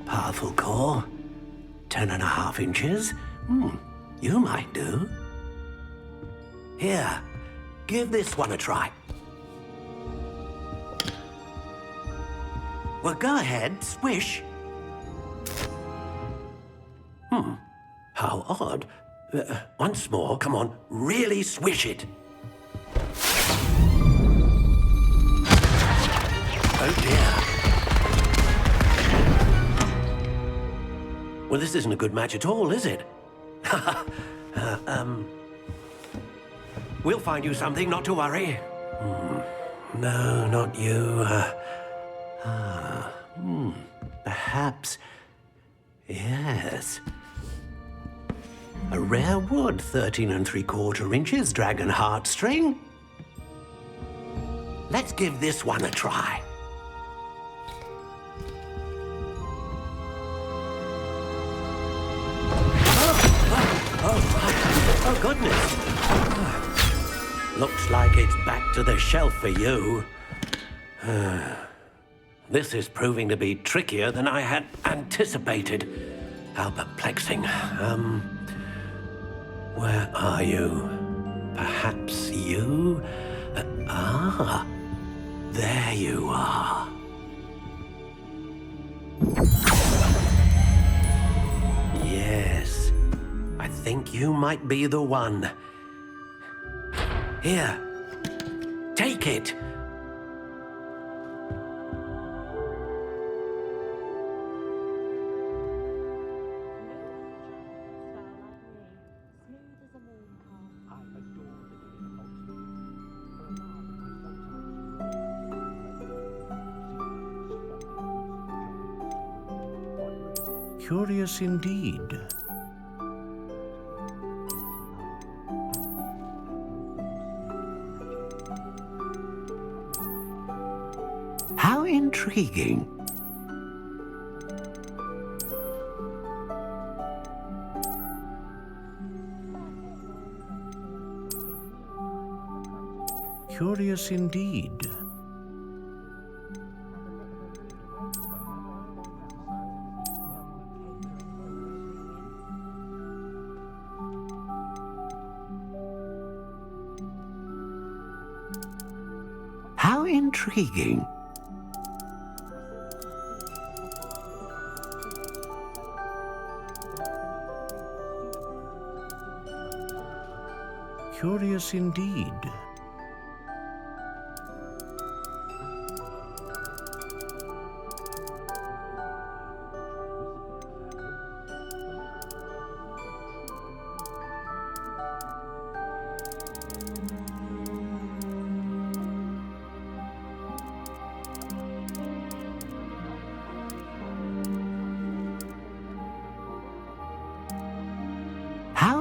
Powerful core. 10.5 inches. You might do. Here, give this one a try. Well, go ahead, swish. How odd. Once more, come on, really swish it. Oh dear. Well, this isn't a good match at all, is it? We'll find you something, not to worry. No, not you. Perhaps... Yes. A rare wood, 13 3/4 inches, dragon heartstring. Let's give this one a try. Oh, goodness. Looks like it's back to the shelf for you. This is proving to be trickier than I had anticipated. How perplexing. Where are you? Perhaps you? There you are. Yes, I think you might be the one. Here, take it. Curious indeed. How intriguing. Curious indeed. How intriguing. Curious indeed.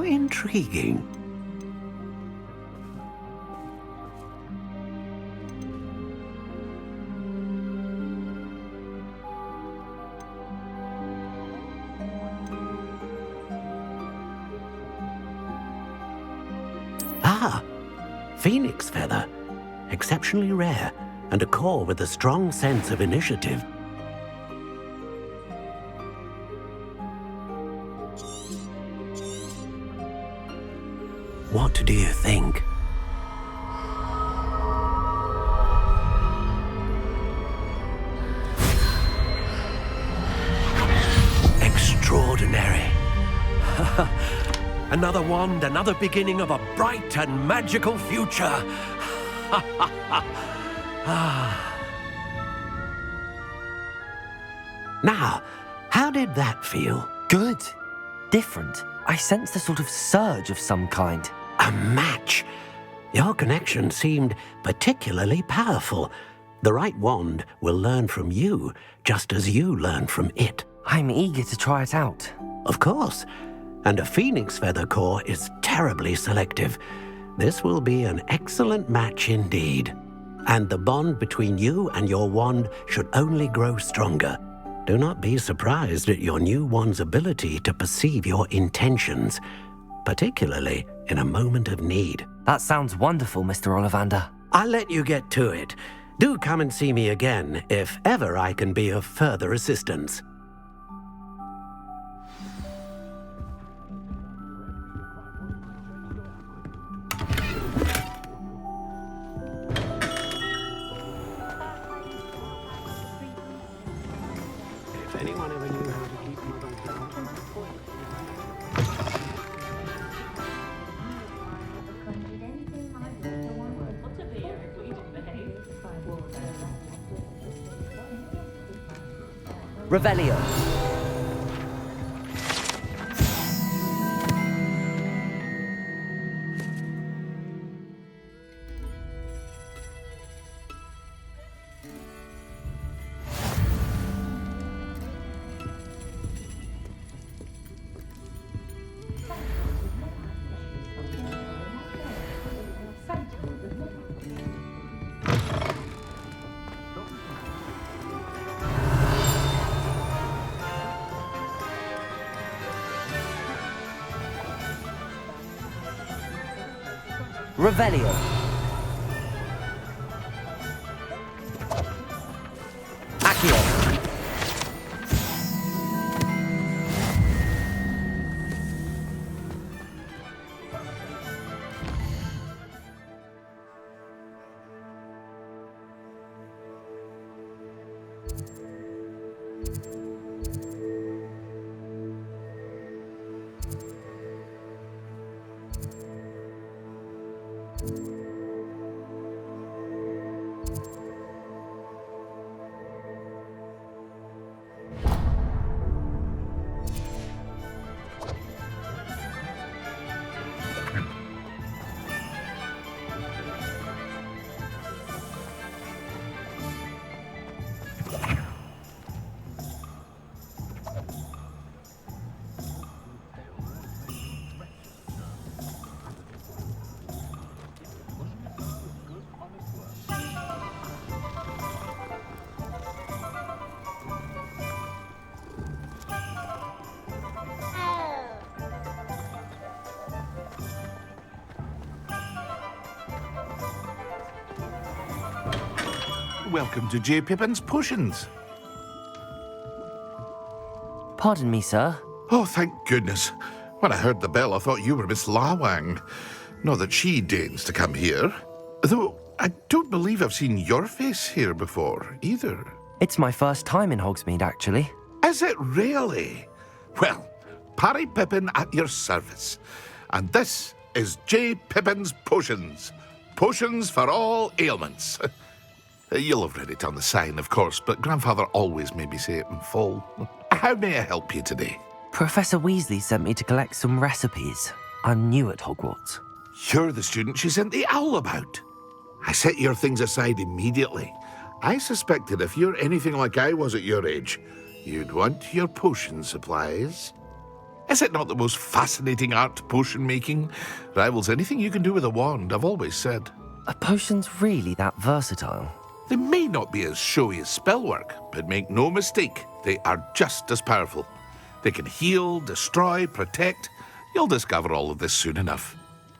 How intriguing. Ah, phoenix feather. Exceptionally rare, and a core with a strong sense of initiative. What do you think? Extraordinary. Another wand, another beginning of a bright and magical future. Now, how did that feel? Good. Different. I sensed a sort of surge of some kind. A match. Your connection seemed particularly powerful. The right wand will learn from you, just as you learn from it. I'm eager to try it out. Of course. And a phoenix feather core is terribly selective. This will be an excellent match indeed. And the bond between you and your wand should only grow stronger. Do not be surprised at your new wand's ability to perceive your intentions, particularly in a moment of need. That sounds wonderful, Mr. Ollivander. I'll let you get to it. Do come and see me again if ever I can be of further assistance. If anyone ever knew how to keep Mother down. Revelio. Revelio. Accio. Welcome to J. Pippin's Potions. Pardon me, sir. Oh, thank goodness. When I heard the bell, I thought you were Miss Lawang. Not that she deigns to come here. Though I don't believe I've seen your face here before, either. It's my first time in Hogsmeade, actually. Is it really? Well, Parry Pippin at your service. And this is J. Pippin's Potions. Potions for all ailments. You'll have read it on the sign, of course, but Grandfather always made me say it in full. How may I help you today? Professor Weasley sent me to collect some recipes. I'm new at Hogwarts. You're the student she sent the owl about. I set your things aside immediately. I suspected if you're anything like I was at your age, you'd want your potion supplies. Is it not the most fascinating art, potion making? Rivals anything you can do with a wand, I've always said. Are potions really that versatile? They may not be as showy as spellwork, but make no mistake, they are just as powerful. They can heal, destroy, protect. You'll discover all of this soon enough.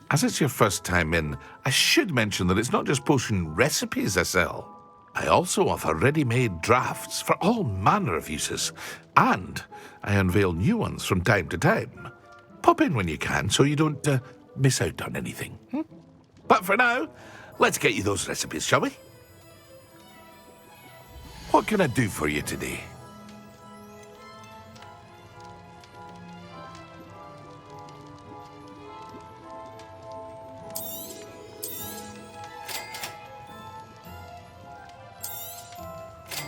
As it's your first time in, I should mention that it's not just potion recipes I sell. I also offer ready-made drafts for all manner of uses, and I unveil new ones from time to time. Pop in when you can so you don't miss out on anything. But for now, let's get you those recipes, shall we? What can I do for you today?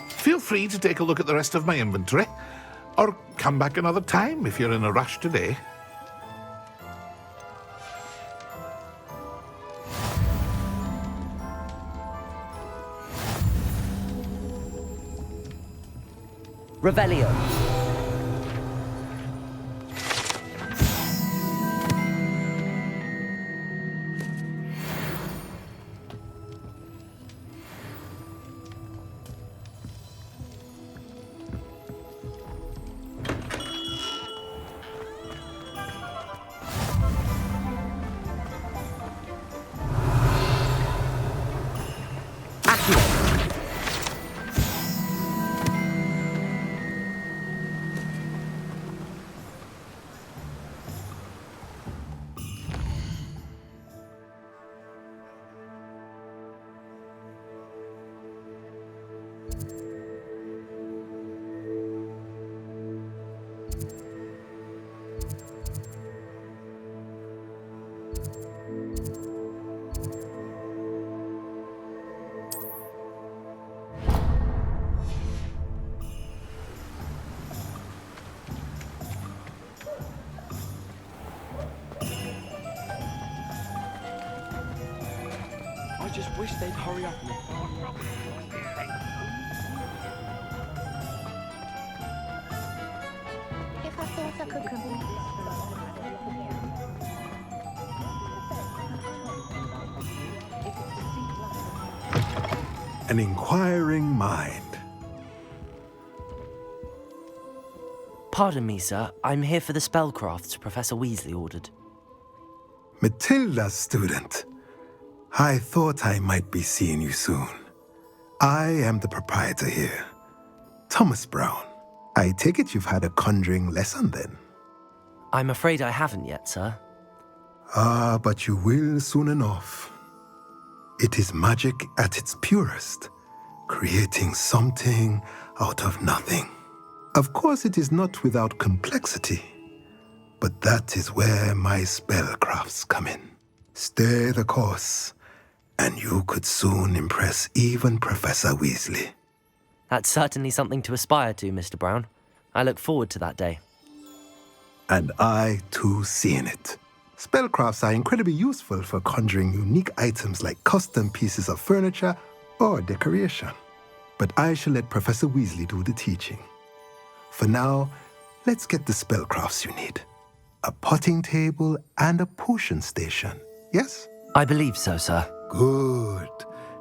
Feel free to take a look at the rest of my inventory, or come back another time if you're in a rush today. Revelio. I just wish they'd hurry up. An inquiring mind. Pardon me, sir. I'm here for the spellcrafts Professor Weasley ordered. Matilda's student. I thought I might be seeing you soon. I am the proprietor here, Thomas Brown. I take it you've had a conjuring lesson then? I'm afraid I haven't yet, sir. Ah, but you will soon enough. It is magic at its purest, creating something out of nothing. Of course, it is not without complexity, but that is where my spellcrafts come in. Stay the course, and you could soon impress even Professor Weasley. That's certainly something to aspire to, Mr. Brown. I look forward to that day. And I, too, seeing it. Spellcrafts are incredibly useful for conjuring unique items like custom pieces of furniture or decoration. But I shall let Professor Weasley do the teaching. For now, let's get the spellcrafts you need. A potting table and a potion station, yes? I believe so, sir. Good.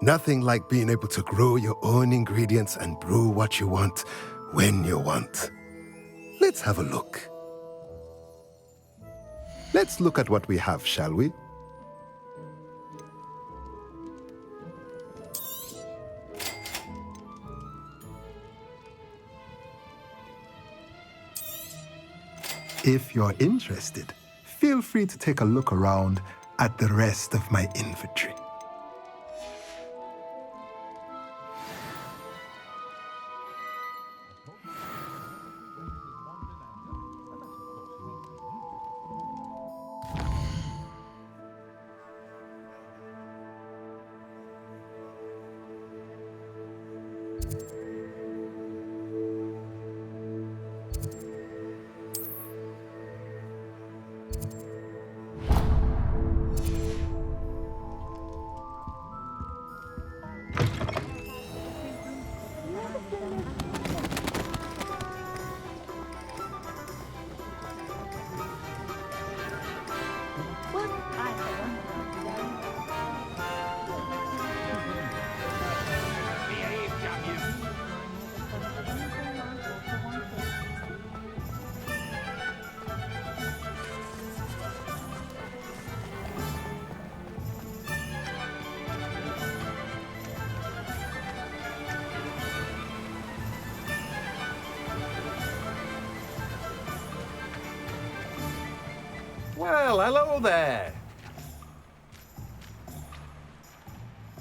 Nothing like being able to grow your own ingredients and brew what you want when you want. Let's have a look. Let's look at what we have, shall we? If you're interested, feel free to take a look around at the rest of my inventory. Well, hello there.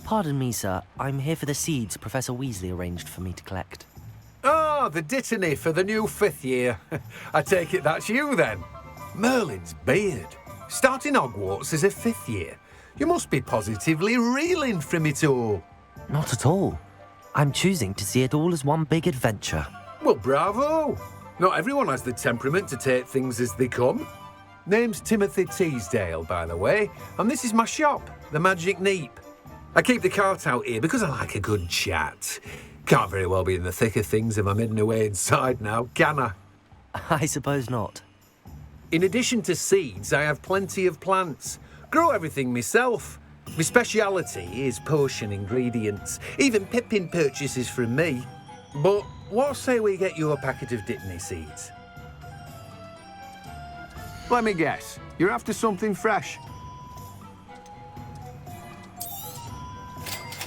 Pardon me, sir. I'm here for the seeds Professor Weasley arranged for me to collect. Oh, the dittany for the new 5th year. I take it that's you then. Merlin's beard. Starting Hogwarts as a 5th year. You must be positively reeling from it all. Not at all. I'm choosing to see it all as one big adventure. Well, bravo. Not everyone has the temperament to take things as they come. Name's Timothy Teasdale, by the way, and this is my shop, the Magic Neep. I keep the cart out here because I like a good chat. Can't very well be in the thick of things if I'm hidden away inside now, can I? I suppose not. In addition to seeds, I have plenty of plants. Grow everything myself. My speciality is potion ingredients. Even Pippin purchases from me. But what say we get you a packet of Dittany seeds? Let me guess. You're after something fresh.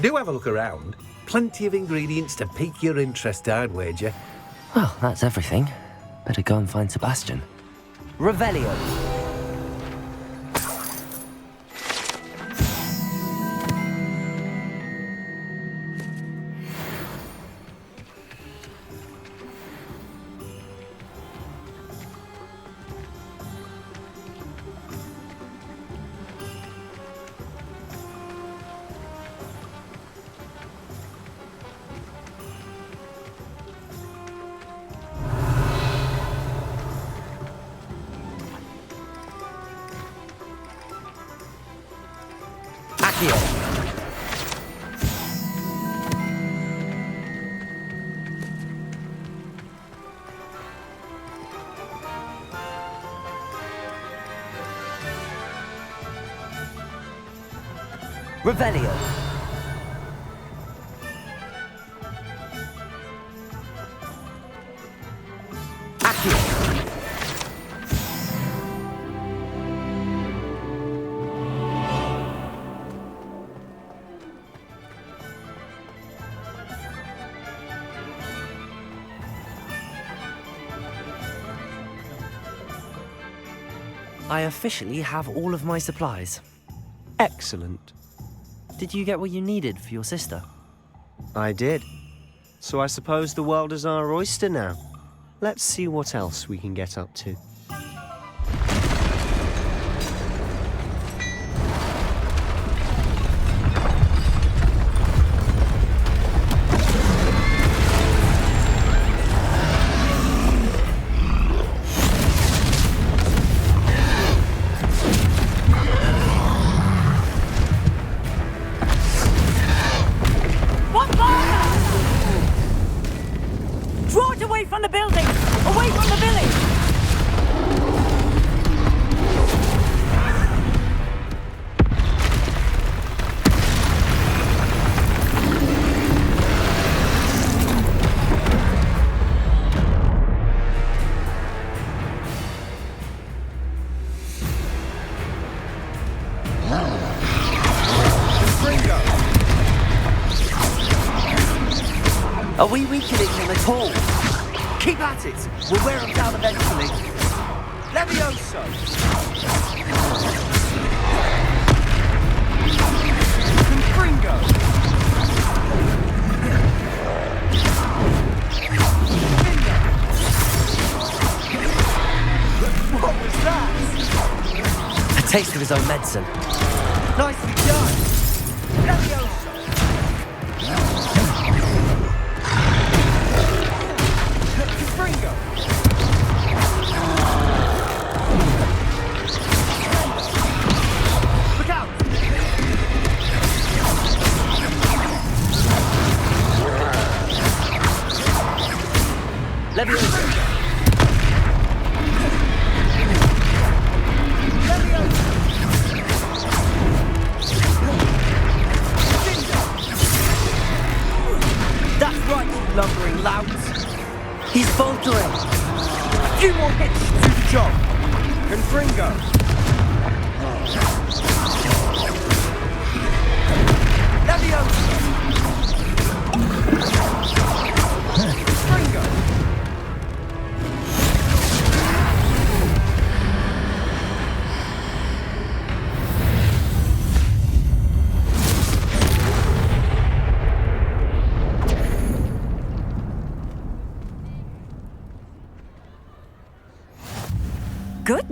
Do have a look around. Plenty of ingredients to pique your interest, I'd wager. Well, that's everything. Better go and find Sebastian. Revelio. Revelio. I officially have all of my supplies. Excellent. Did you get what you needed for your sister? I did. So I suppose the world is our oyster now. Let's see what else we can get up to. Are we weakening him at all? Keep at it! We'll wear him down eventually. Levioso! Confringo! What was that? A taste of his own medicine. Nicely done! Levioso! That's right, you lumbering louts. He's faltering. A few more hits to do the job. Confringo. Levioso. Confringo.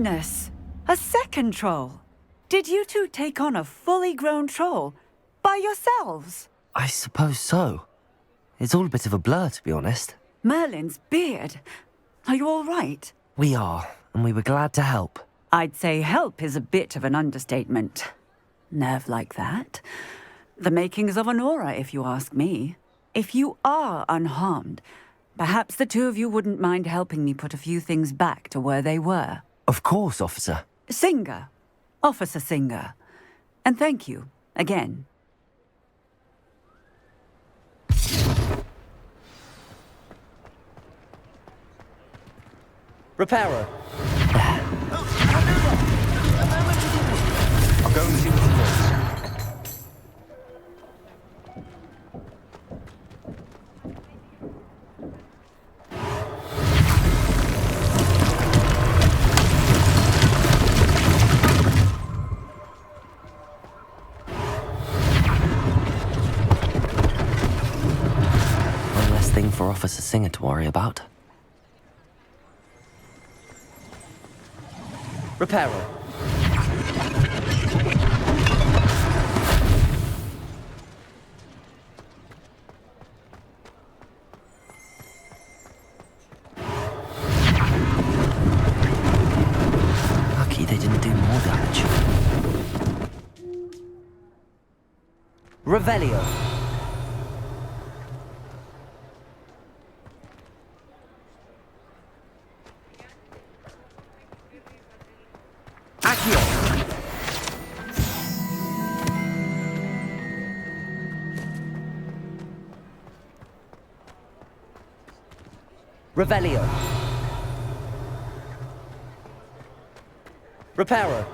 goodness! A second troll! Did you two take on a fully grown troll by yourselves? I suppose so. It's all a bit of a blur, to be honest. Merlin's beard. Are you all right? We are, and we were glad to help. I'd say help is a bit of an understatement. Nerve like that. The makings of an aura, if you ask me. If you are unharmed, perhaps the two of you wouldn't mind helping me put a few things back to where they were. Of course, officer. Singer. Officer Singer. And thank you, again. Repairer. I'll go and see what it is. One less thing for Officer Singer to worry about. Repairer. Lucky they didn't do more damage. Revelio. Accio. Revelio. Repairer.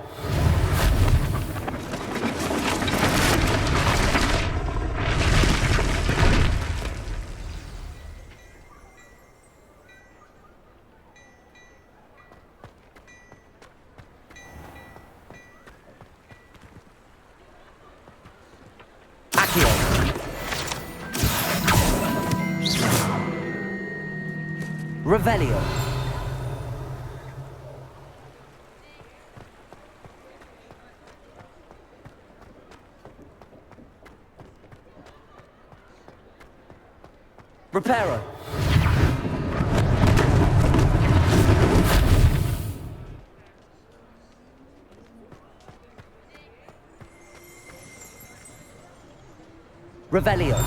Accio. Revelio. Repairer. Revelio.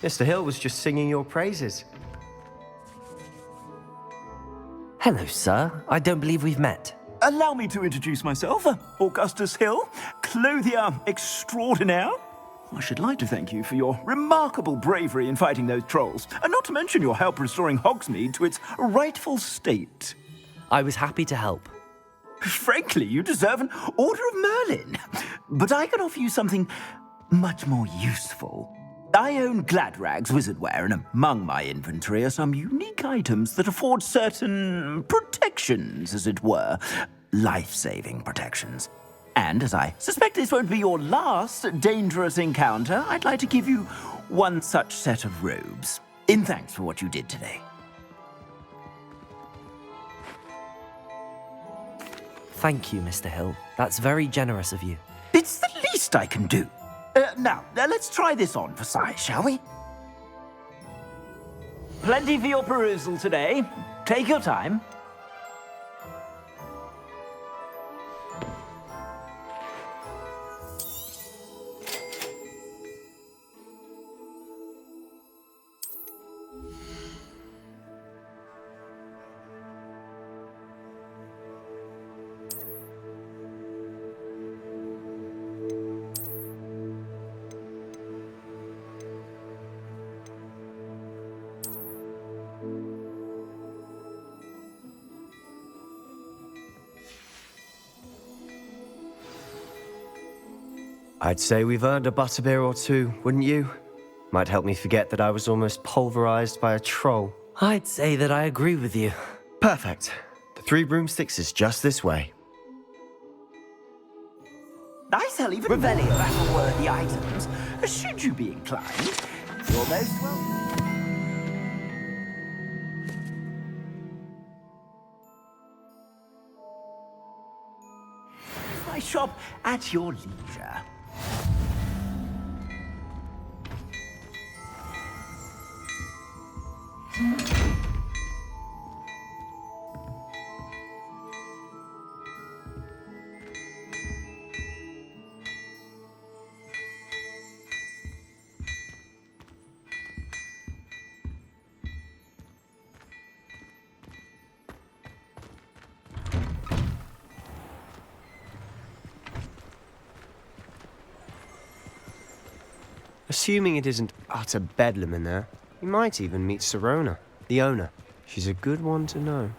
Mr. Hill was just singing your praises. Hello, sir. I don't believe we've met. Allow me to introduce myself, Augustus Hill, clothier extraordinaire. I should like to thank you for your remarkable bravery in fighting those trolls, and not to mention your help restoring Hogsmeade to its rightful state. I was happy to help. Frankly, you deserve an Order of Merlin. But I can offer you something much more useful. I own Gladrag's wizardware, and among my inventory are some unique items that afford certain protections, as it were. Life-saving protections. And as I suspect this won't be your last dangerous encounter, I'd like to give you one such set of robes, in thanks for what you did today. Thank you, Mr. Hill. That's very generous of you. It's the least I can do. Now, let's try this on for size, shall we? Plenty for your perusal today. Take your time. I'd say we've earned a butterbeer or two, wouldn't you? Might help me forget that I was almost pulverized by a troll. I'd say that I agree with you. Perfect. The 3 broomsticks is just this way. I sell even Revelio battle-worthy items, should you be inclined. You're most welcome. My shop at your leisure. Assuming it isn't utter bedlam in there, you might even meet Sirona, the owner. She's a good one to know.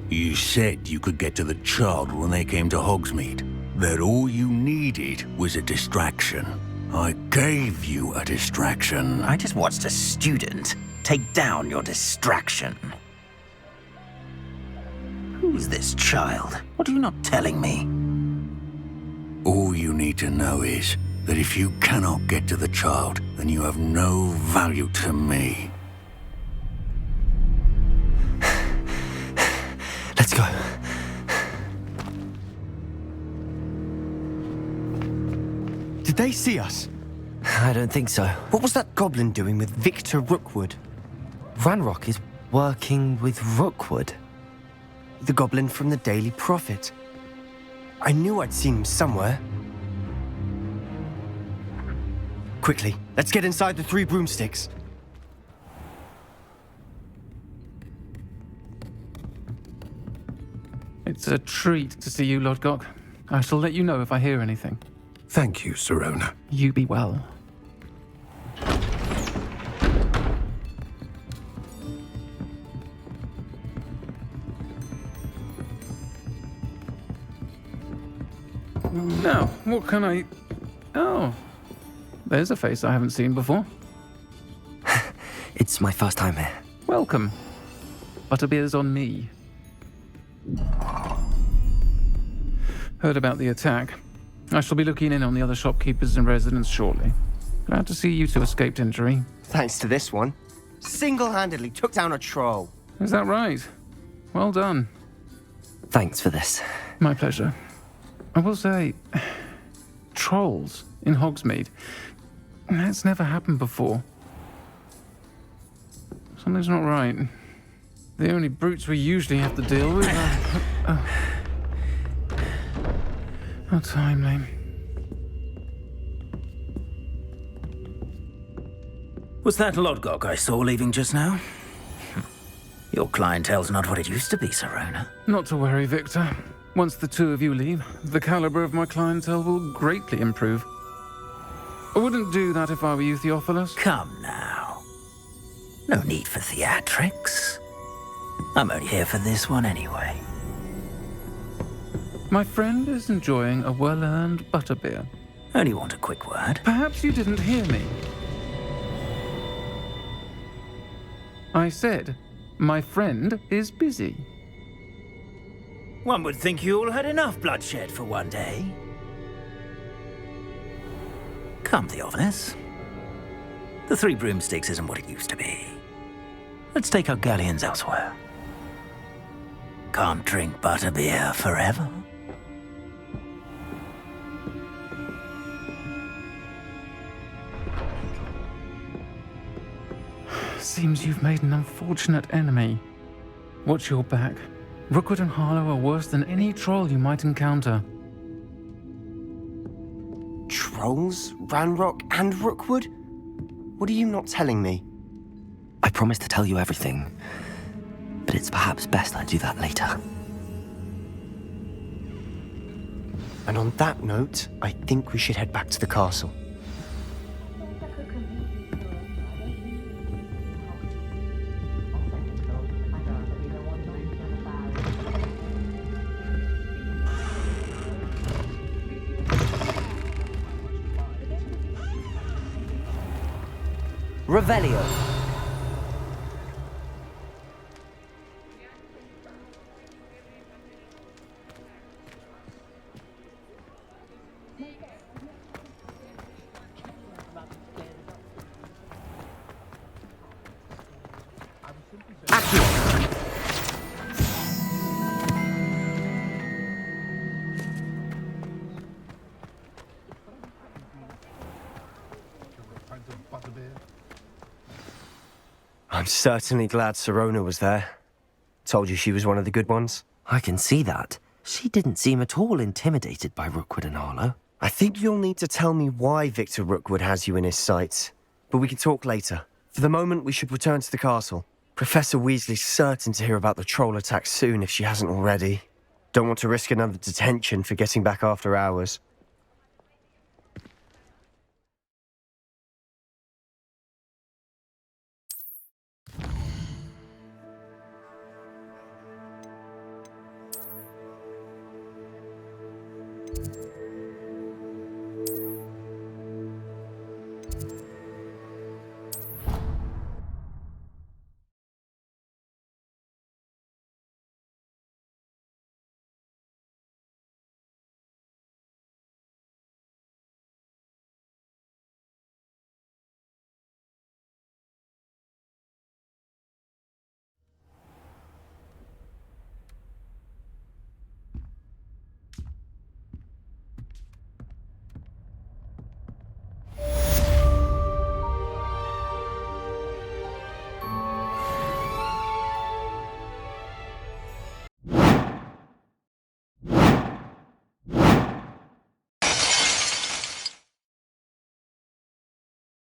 You said you could get to the child when they came to Hogsmeade. That all you needed was a distraction. I gave you a distraction. I just watched a student take down your distraction. Who's this child? What are you not telling me? All you need to know is that if you cannot get to the child, then you have no value to me. Let's go. Did they see us? I don't think so. What was that goblin doing with Victor Rookwood? Ranrock is working with Rookwood. The goblin from the Daily Prophet. I knew I'd seen him somewhere. Quickly, let's get inside the 3 broomsticks. It's a treat to see you, Lodgok. I shall let you know if I hear anything. Thank you, Sirona. You be well. Now, what can I... Oh, there's a face I haven't seen before. It's my first time here. Welcome. Butterbeer's on me. Heard about the attack. I shall be looking in on the other shopkeepers and residents shortly. Glad to see you two escaped injury. Thanks to this one. Single-handedly took down a troll. Is that right? Well done. Thanks for this. My pleasure. I will say, trolls in Hogsmeade. That's never happened before. Something's not right. The only brutes we usually have to deal with are... How timely. Was that Lodgok I saw leaving just now? Your clientele's not what it used to be, Sirona. Not to worry, Victor. Once the 2 of you leave, the caliber of my clientele will greatly improve. I wouldn't do that if I were you, Theophilus. Come now. No need for theatrics. I'm only here for this one anyway. My friend is enjoying a well-earned butterbeer. Only want a quick word. Perhaps you didn't hear me. I said, my friend is busy. One would think you all had enough bloodshed for one day. Come, Theophilus. The 3 broomsticks isn't what it used to be. Let's take our galleons elsewhere. Can't drink butterbeer forever. Seems you've made an unfortunate enemy. Watch your back. Rookwood and Harlow are worse than any troll you might encounter. Trolls? Ranrock and Rookwood? What are you not telling me? I promised to tell you everything, but but it's perhaps best I do that later. And on that note, I think we should head back to the castle. Revelio. I'm certainly glad Sirona was there. Told you she was one of the good ones. I can see that. She didn't seem at all intimidated by Rookwood and Arlo. I think you'll need to tell me why Victor Rookwood has you in his sights. But we can talk later. For the moment, we should return to the castle. Professor Weasley's certain to hear about the troll attack soon if she hasn't already. Don't want to risk another detention for getting back after hours.